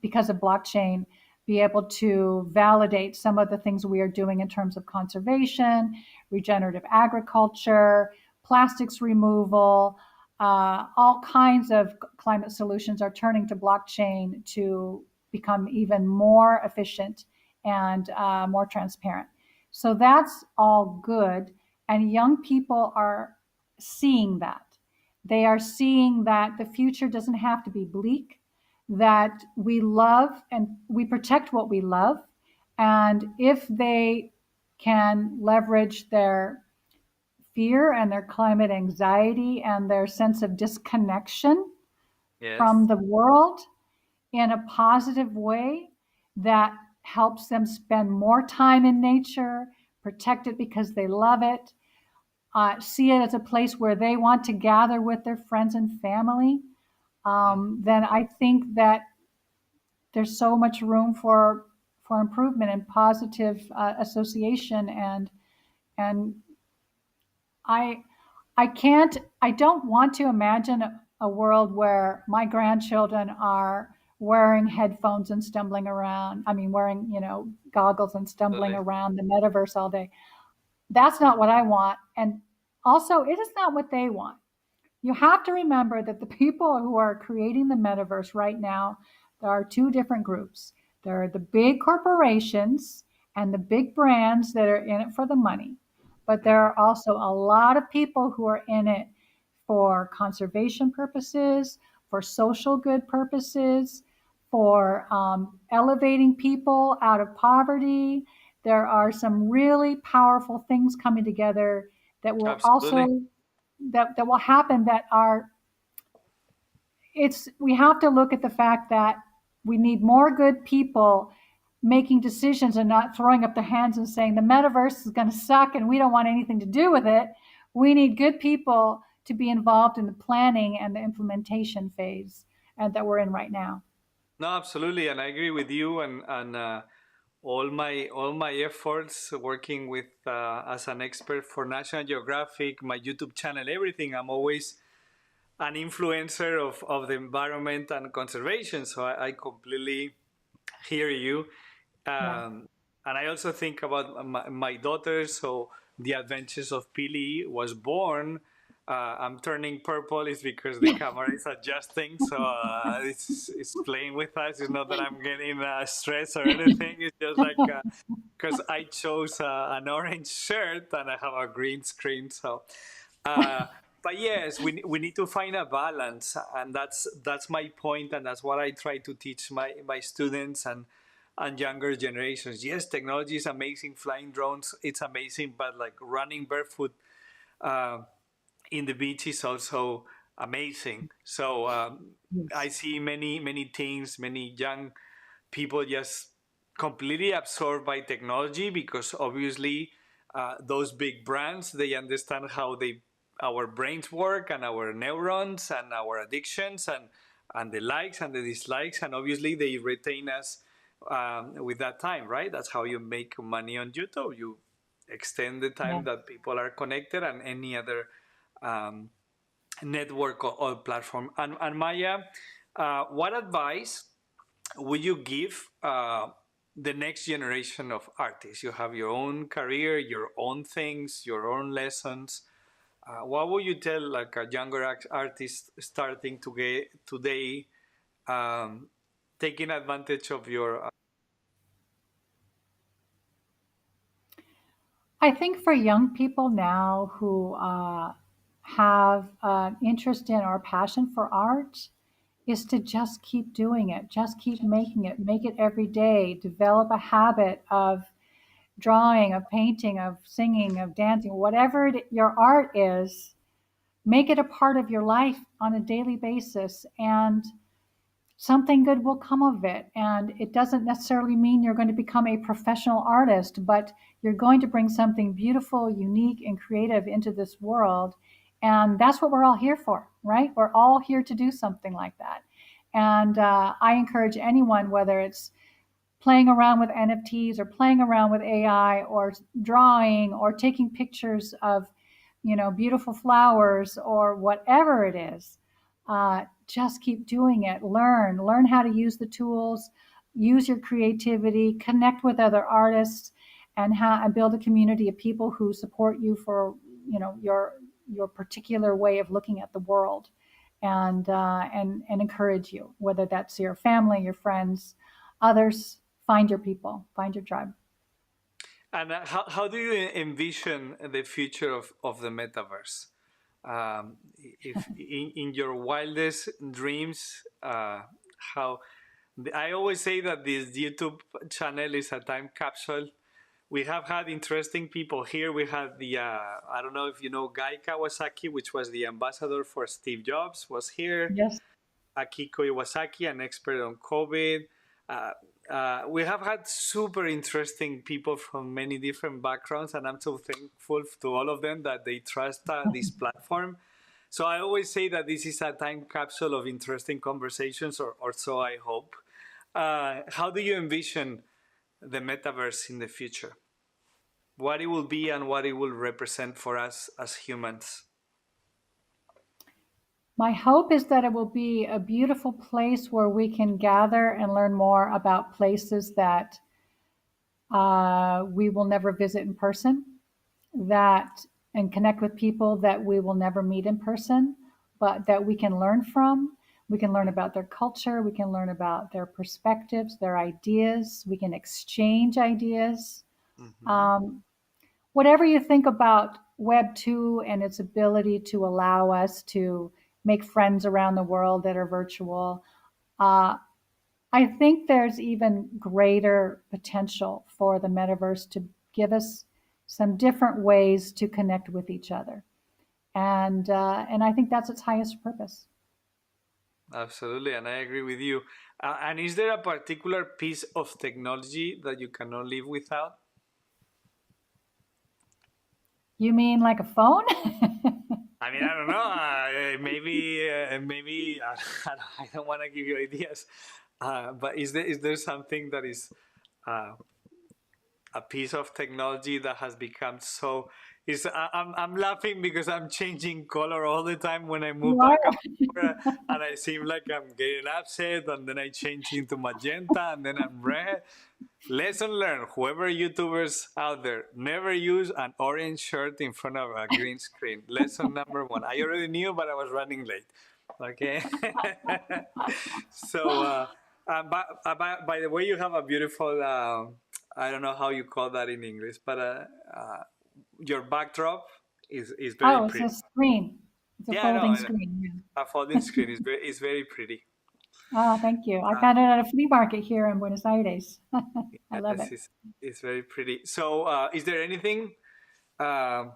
Speaker 2: because of blockchain, be able to validate some of the things we are doing in terms of conservation, regenerative agriculture, plastics removal. All kinds of climate solutions are turning to blockchain to become even more efficient and more transparent. So that's all good. And young people are seeing that. They are seeing that the future doesn't have to be bleak, that we love and we protect what we love. And if they can leverage their fear and their climate anxiety and their sense of disconnection from
Speaker 1: Yes.
Speaker 2: the world in a positive way that helps them spend more time in nature, protect it because they love it, see it as a place where they want to gather with their friends and family, then I think that there's so much room for improvement and positive association. And I I don't want to imagine a world where my grandchildren are wearing headphones and stumbling around. I mean, wearing, goggles and stumbling
Speaker 1: Absolutely.
Speaker 2: around the metaverse all day. That's not what I want. And also, it is not what they want. You have to remember that the people who are creating the metaverse right now, there are two different groups. There are the big corporations and the big brands that are in it for the money. But there
Speaker 1: Mhm.
Speaker 2: are also a lot of people who are in it for conservation purposes, for social good purposes, for elevating people out of poverty. There are some really powerful things coming together that will
Speaker 1: Absolutely.
Speaker 2: also that will happen, that are it's we have to look at the fact that we need more good people making decisions and not throwing up their hands and saying the metaverse is going to suck and we don't want anything to do with it. We need good people to be involved in the planning and the implementation phase that we're in right now.
Speaker 1: No, absolutely, and I agree with you. And all my efforts working with as an expert for National Geographic, my YouTube channel, everything. I'm always an influencer of the environment and conservation. So I completely hear you.
Speaker 2: Yeah.
Speaker 1: And I also think about my daughter. So the Adventures of Pili was born. I'm turning purple is because the camera is adjusting. So it's playing with us. It's not that I'm getting stressed or anything. It's just like because I chose an orange shirt and I have a green screen. So, uh, but yes, we need to find a balance, and that's my point, and that's what I try to teach my students and younger generations. Yes, technology is amazing. Flying drones, it's amazing, but like running barefoot uh, in the beach is also amazing. So I
Speaker 2: Yes.
Speaker 1: see many things, many young people just completely absorbed by technology because obviously those big brands, they understand how they our brains work and our neurons and our addictions and the likes and the dislikes, and obviously they retain us with that time, right? That's how you make money on YouTube. You extend the
Speaker 2: Yeah.
Speaker 1: time that people are connected and any other um, network or platform. And Maya, what advice would you give the next generation of artists? You have your own career, your own things, your own lessons. What would you tell like a younger artist starting to get today, um, taking advantage of your?
Speaker 2: I think for young people now who have an interest in or passion for art, is to just keep doing it, just keep making it, make it every day, develop a habit of drawing, of painting, of singing, of dancing, whatever your art is, make it a part of your life on a daily basis. And something good will come of it. And it doesn't necessarily mean you're going to become a professional artist, but you're going to bring something beautiful, unique, and creative into this world. And that's what we're all here for, right? We're all here to do something like that. And I encourage anyone, whether it's playing around with NFTs or playing around with AI or drawing or taking pictures of, beautiful flowers or whatever it is, just keep doing it. Learn how to use the tools, use your creativity, connect with other artists, and build a community of people who support you for, your particular way of looking at the world, and encourage you, whether that's your family, your friends, others. Find your people, find your tribe.
Speaker 1: And how do you envision the future of the metaverse? If in your wildest dreams, how I always say that this YouTube channel is a time capsule. We have had interesting people here. We had the I don't know if you know Guy Kawasaki, which was the ambassador for Steve Jobs, was here.
Speaker 2: Yes.
Speaker 1: Akiko Iwasaki, an expert on COVID. Uh, we have had super interesting people from many different backgrounds, and I'm so thankful to all of them that they trust this platform. So I always say that this is a time capsule of interesting conversations, or so I hope. How do you envision the metaverse in the future? What it will be and what it will represent for us as humans?
Speaker 2: My hope is that it will be a beautiful place where we can gather and learn more about places that we will never visit in person, that and connect with people that we will never meet in person, but that we can learn from. We can learn about their culture. We can learn about their perspectives, their ideas. We can exchange ideas.
Speaker 1: Mm-hmm.
Speaker 2: Um, Whatever you think about Web 2 and its ability to allow us to make friends around the world that are virtual, uh, I think there's even greater potential for the metaverse to give us some different ways to connect with each other, and I think that's its highest purpose.
Speaker 1: Absolutely, and I agree with you. And is there a particular piece of technology that you cannot live without?
Speaker 2: You mean like a phone?
Speaker 1: I mean, I don't know. Maybe I don't want to give you ideas, but is there something that is uh, a piece of technology that has become so? I'm laughing because I'm changing color all the time when I move
Speaker 2: You are.
Speaker 1: back and forth, and I seem like I'm getting upset, and then I change into magenta, and then I'm red. Lesson learned. Whoever YouTubers out there, never use an orange shirt in front of a green screen. Lesson number one. I already knew, but I was running late. Okay. So, by the way, you have a beautiful. I don't know how you call that in English, but your backdrop is very
Speaker 2: Oh, it's a
Speaker 1: pretty.
Speaker 2: screen. It's a
Speaker 1: Yeah, I know.
Speaker 2: folding
Speaker 1: I know.
Speaker 2: screen. Yeah.
Speaker 1: A folding screen is very pretty.
Speaker 2: Oh, thank you. I found it at a flea market here in Buenos Aires. I love it.
Speaker 1: Yes, it's very pretty. So, is there anything um,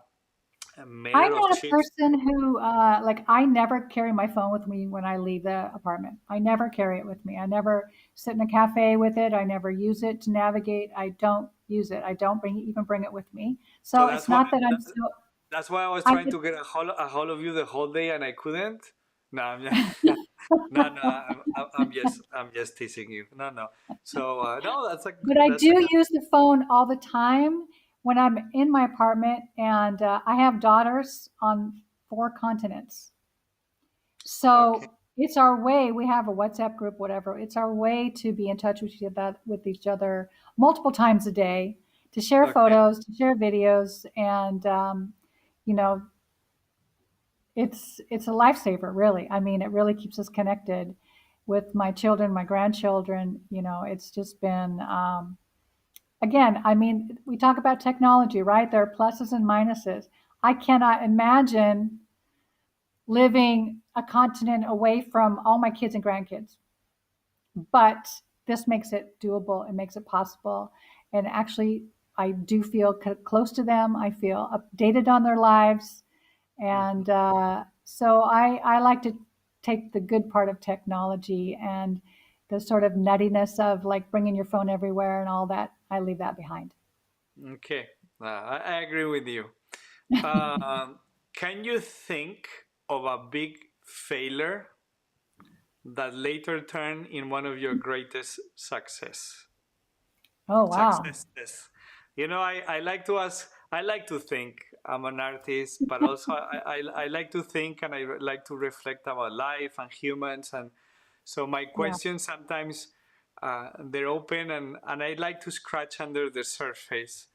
Speaker 1: made
Speaker 2: I'm
Speaker 1: out of
Speaker 2: not a
Speaker 1: chips?
Speaker 2: person who, like, I never carry my phone with me when I leave the apartment. I never carry it with me. I never sit in a cafe with it. I never use it to navigate. I don't use it. I don't even bring it with me.
Speaker 1: So
Speaker 2: So it's not that I'm so,
Speaker 1: that's why I was
Speaker 2: I
Speaker 1: trying
Speaker 2: just,
Speaker 1: to get a hold of you the whole day and I couldn't. No, I'm just, no, no, I'm just teasing you. No, no. So no,
Speaker 2: but I
Speaker 1: that's a
Speaker 2: do
Speaker 1: good.
Speaker 2: use the phone all the time when I'm in my apartment, and I have daughters on 4 continents.
Speaker 1: Okay,
Speaker 2: So it's our way. We have a WhatsApp group, whatever. It's our way to be in touch with each other multiple times a day, to share
Speaker 1: okay.
Speaker 2: photos, to share videos, and you know, it's a lifesaver, really. I mean, it really keeps us connected with my children, my grandchildren. It's just been again. I mean, we talk about technology, right? There are pluses and minuses. I cannot imagine living a continent away from all my kids and grandkids. But this makes it doable. It makes it possible. And actually, I do feel close to them. I feel updated on their lives.
Speaker 1: Hmm.
Speaker 2: And so I like to take the good part of technology, and the sort of nuttiness of like bringing your phone everywhere and all that. I leave that behind.
Speaker 1: Okay, I agree with you. Can you think of a big failure that later turned in one of your greatest
Speaker 2: Oh, wow.
Speaker 1: successes? You know, I like to ask, I like to think I'm an artist, but also I like to think and I like to reflect about life and humans. And so my
Speaker 2: Yeah.
Speaker 1: questions sometimes they're open and I like to scratch under the surface.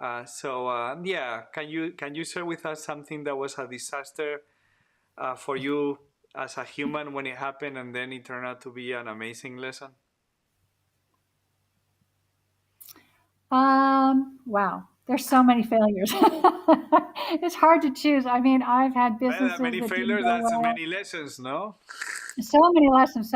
Speaker 1: Yeah, can you share with us something that was a disaster for you as a human when it happened and then it turned out to be an amazing lesson?
Speaker 2: Wow. There's so many failures. It's hard to choose. I mean, I've had
Speaker 1: Well, that
Speaker 2: businesses
Speaker 1: many
Speaker 2: that didn't
Speaker 1: failures,
Speaker 2: go
Speaker 1: that's
Speaker 2: well.
Speaker 1: many lessons, no?
Speaker 2: So many lessons.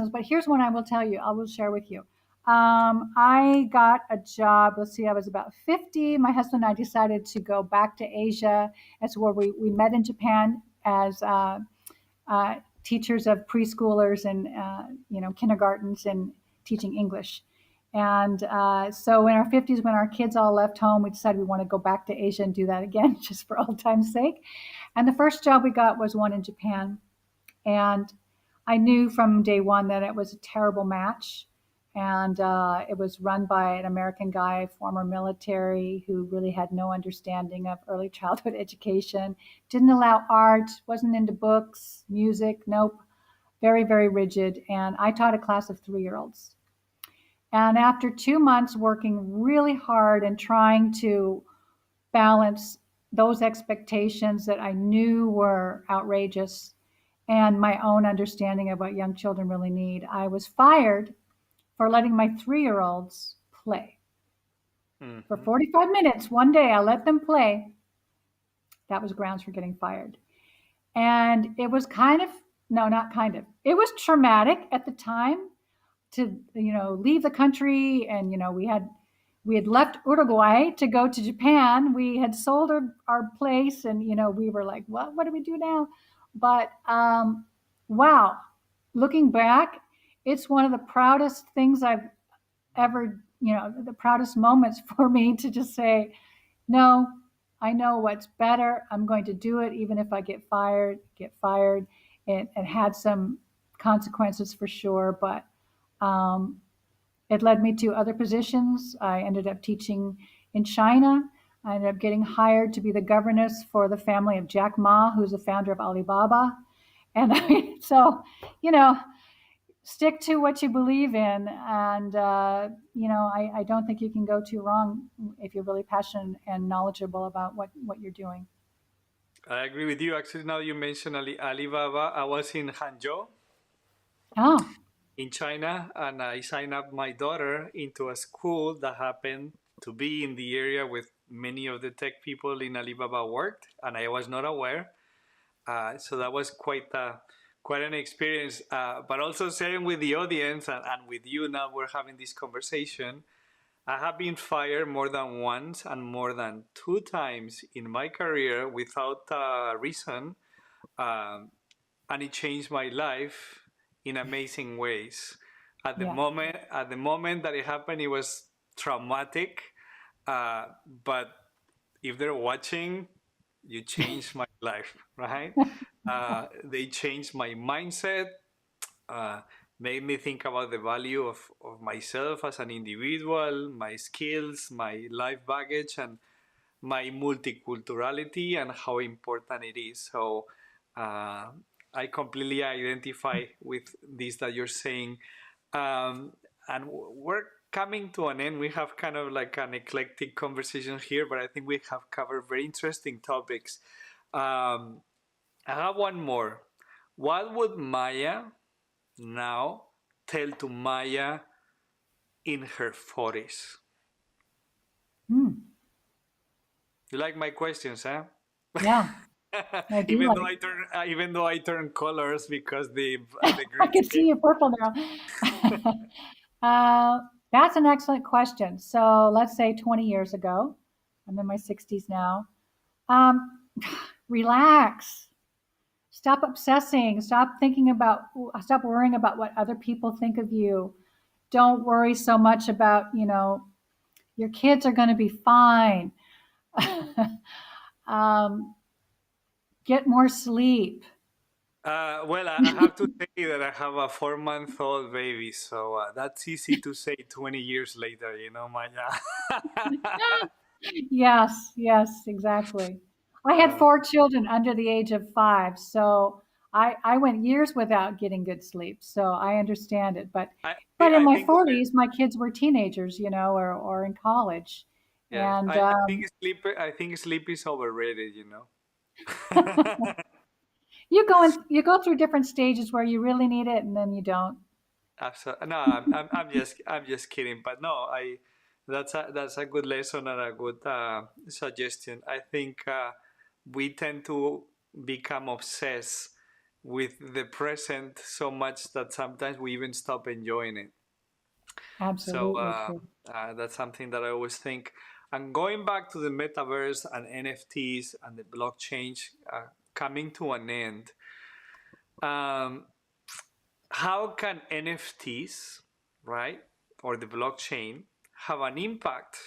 Speaker 2: But here's one I will tell you. I will share with you. I got a job. Let's see, I was about 50. My husband and I decided to go back to Asia. That's where we met in Japan as teachers of preschoolers and kindergartens and teaching English. And so in our 50s, when our kids all left home, we decided we want to go back to Asia and do that again, just for old time's sake. And the first job we got was one in Japan. And I knew from day one that it was a terrible match. And it was run by an American guy, former military, who really had no understanding of early childhood education, didn't allow art, wasn't into books, music, nope, very, very rigid. And I taught a class of 3-year-olds. And after 2 months working really hard and trying to balance those expectations that I knew were outrageous and my own understanding of what young children really need, I was fired for letting my 3-year-olds play. For
Speaker 1: Mm-hmm.
Speaker 2: 45 minutes, one day, I let them play. That was grounds for getting fired. And it was kind of, no, not kind of, it was traumatic at the time to, leave the country. And, we had left Uruguay to go to Japan. We had sold our place, and, we were like, what do we do now? But wow, looking back, it's one of the proudest things I've ever, the proudest moments for me to just say, no, I know what's better. I'm going to do it, even if I get fired, get fired. It had some consequences for sure, but um, it led me to other positions. I ended up teaching in China. I ended up getting hired to be the governess for the family of Jack Ma, who's the founder of Alibaba. And so, you know, stick to what you believe in. And, I don't think you can go too wrong if you're really passionate and knowledgeable about what you're doing.
Speaker 1: I agree with you. Actually, now you mentioned Alibaba. I was in Hangzhou
Speaker 2: Oh,
Speaker 1: in China, and I signed up my daughter into a school that happened to be in the area with many of the tech people in Alibaba worked, and I was not aware. So that was quite an experience. But also sharing with the audience and with you now, we're having this conversation. I have been fired more than once and more than 2 times in my career without a reason, um, and it changed my life in amazing ways.
Speaker 2: yeah.
Speaker 1: At the moment that it happened, it was traumatic. But if they're watching, you changed my life, right? They changed my mindset, uh, made me think about the value of myself as an individual, my skills, my life baggage, and my multiculturality and how important it is. So uh, I completely identify with this that you're saying. And we're coming to an end. We have kind of like an eclectic conversation here, but I think we have covered very interesting topics. Um, I have one more. What would Maya now tell to Maya in her 40s?
Speaker 2: Hmm.
Speaker 1: You like my questions, huh?
Speaker 2: Yeah, I do like.
Speaker 1: Even though I turn colors because the
Speaker 2: I
Speaker 1: green
Speaker 2: can see
Speaker 1: screen.
Speaker 2: you purple now. That's an excellent question. So let's say 20 years ago, I'm in my 60s now. Um, Relax, stop obsessing, stop worrying about what other people think of you. Don't worry so much about, your kids are going to be fine. um, get more sleep.
Speaker 1: Well, I have to say that I have a 4-month-old baby, so that's easy to say 20 years later, Maya.
Speaker 2: Yes, yes, exactly. I had
Speaker 1: uh,
Speaker 2: 4 children under the age of 5, so I went years without getting good sleep. So I understand it. But
Speaker 1: I
Speaker 2: but in
Speaker 1: I
Speaker 2: my
Speaker 1: think what
Speaker 2: 40s, my kids were teenagers, or in college,
Speaker 1: yes,
Speaker 2: and
Speaker 1: I think sleep is overrated,
Speaker 2: you go through different stages where you really need it, and then you don't.
Speaker 1: Absolutely. No, I'm just kidding. But no, that's a good lesson and a good suggestion. I think we tend to become obsessed with the present so much that sometimes we even stop enjoying it. So
Speaker 2: Absolutely true.
Speaker 1: that's something that I always think. And going back to the metaverse and NFTs and the blockchain coming to an end, um, how can NFTs, right, or the blockchain have an impact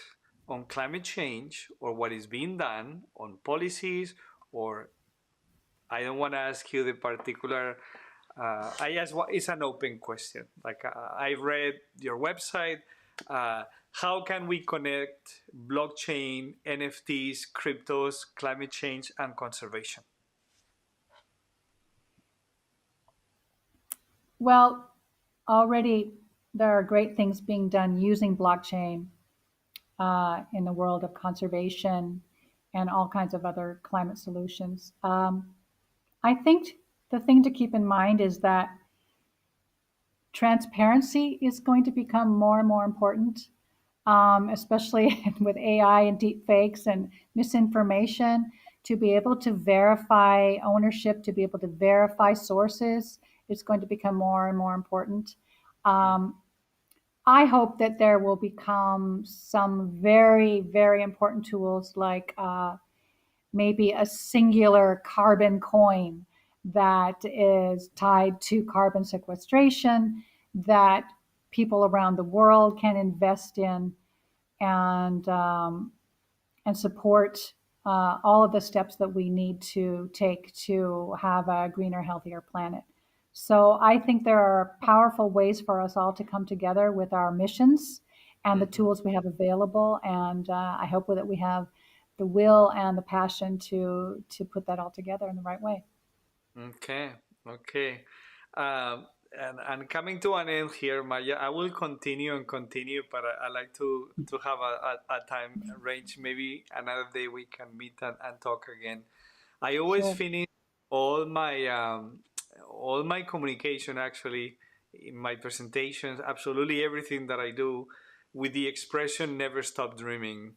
Speaker 1: on climate change or what is being done on policies? Or I don't want to ask you the particular. I ask what is an open question. Like I read your website. How can we connect blockchain, NFTs, cryptos, climate change, and conservation?
Speaker 2: Well, already there are great things being done using blockchain in the world of conservation and all kinds of other climate solutions. I think the thing to keep in mind is that transparency is going to become more and more important, especially with AI and deep fakes and misinformation. To be able to verify ownership, to be able to verify sources, is going to become more and more important.
Speaker 1: Mm,
Speaker 2: Um, I hope that there will become some very, very important tools like maybe a singular carbon coin that is tied to carbon sequestration that people around the world can invest in and and support all of the steps that we need to take to have a greener, healthier planet. So I think there are powerful ways for us all to come together with our missions and the
Speaker 1: mhm.
Speaker 2: tools we have available. And I hope that we have the will and the passion to put that all together in the right way.
Speaker 1: Okay, okay. And coming to an end here, Maya, I will continue and continue, but I like to have a time range. Maybe another day we can meet and talk again. I always
Speaker 2: Sure.
Speaker 1: finish all my all my communication actually in my presentations, absolutely everything that I do with the expression "never stop dreaming."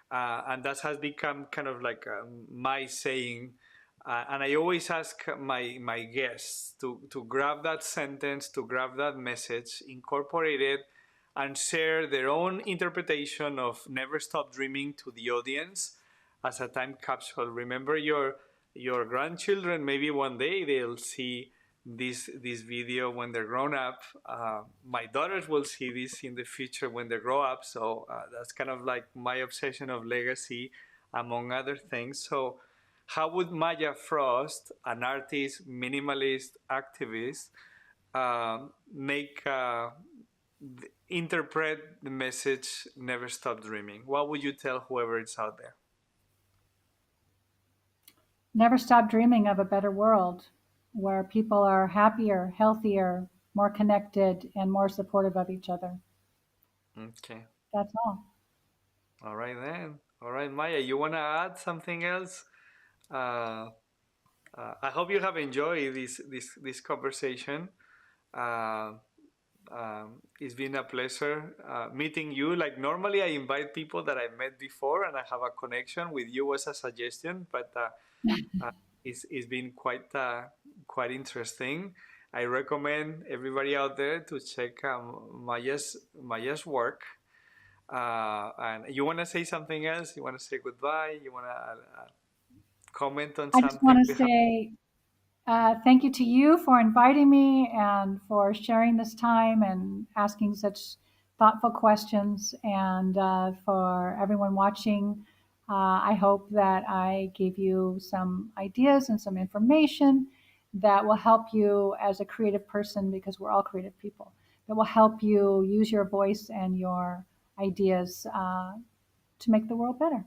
Speaker 1: And that has become kind of like my saying. And I always ask my guests to grab that sentence, to grab that message, incorporate it, and share their own interpretation of "Never Stop Dreaming" to the audience as a time capsule. Remember your grandchildren. Maybe one day they'll see this video when they're grown up. My daughters will see this in the future when they grow up. So that's kind of like my obsession of legacy, among other things. So, how would Maya Frost, an artist, minimalist, activist, make interpret the message "Never Stop Dreaming"? What would you tell whoever is out there?
Speaker 2: Never stop dreaming of a better world where people are happier, healthier, more connected, and more supportive of each other.
Speaker 1: Okay.
Speaker 2: That's all.
Speaker 1: All right then. All right, Maya, you want to add something else? Uh, I hope you have enjoyed this conversation. Uh, it's been a pleasure meeting you. Like normally, I invite people that I met before, and I have a connection with you as a suggestion. But it's been quite interesting. I recommend everybody out there to check Maya's work. And you want to say something else? You want to say goodbye? You want to comment on
Speaker 2: I just
Speaker 1: something
Speaker 2: want to
Speaker 1: we have?
Speaker 2: say Thank you to you for inviting me and for sharing this time and asking such thoughtful questions. And for everyone watching, I hope that I gave you some ideas and some information that will help you as a creative person, because we're all creative people, that will help you use your voice and your ideas to make the world better.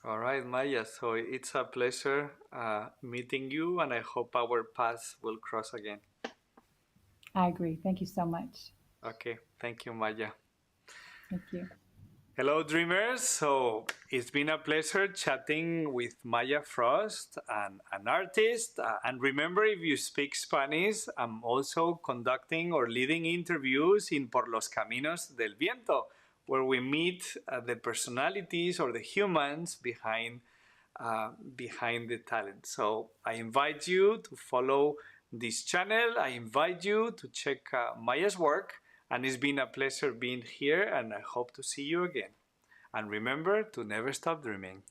Speaker 1: All right, Maya. So it's a pleasure meeting you, and I hope our paths will cross again.
Speaker 2: I agree. Thank you so much.
Speaker 1: Okay. Thank you, Maya.
Speaker 2: Thank you.
Speaker 1: Hello, dreamers. So it's been a pleasure chatting with Maya Frost, an artist. And remember, if you speak Spanish, I'm also conducting or leading interviews in Por los Caminos del Viento, where we meet the personalities or the humans behind the talent. So I invite you to follow this channel. I invite you to check Maya's work. And it's been a pleasure being here, and I hope to see you again. And remember to never stop dreaming.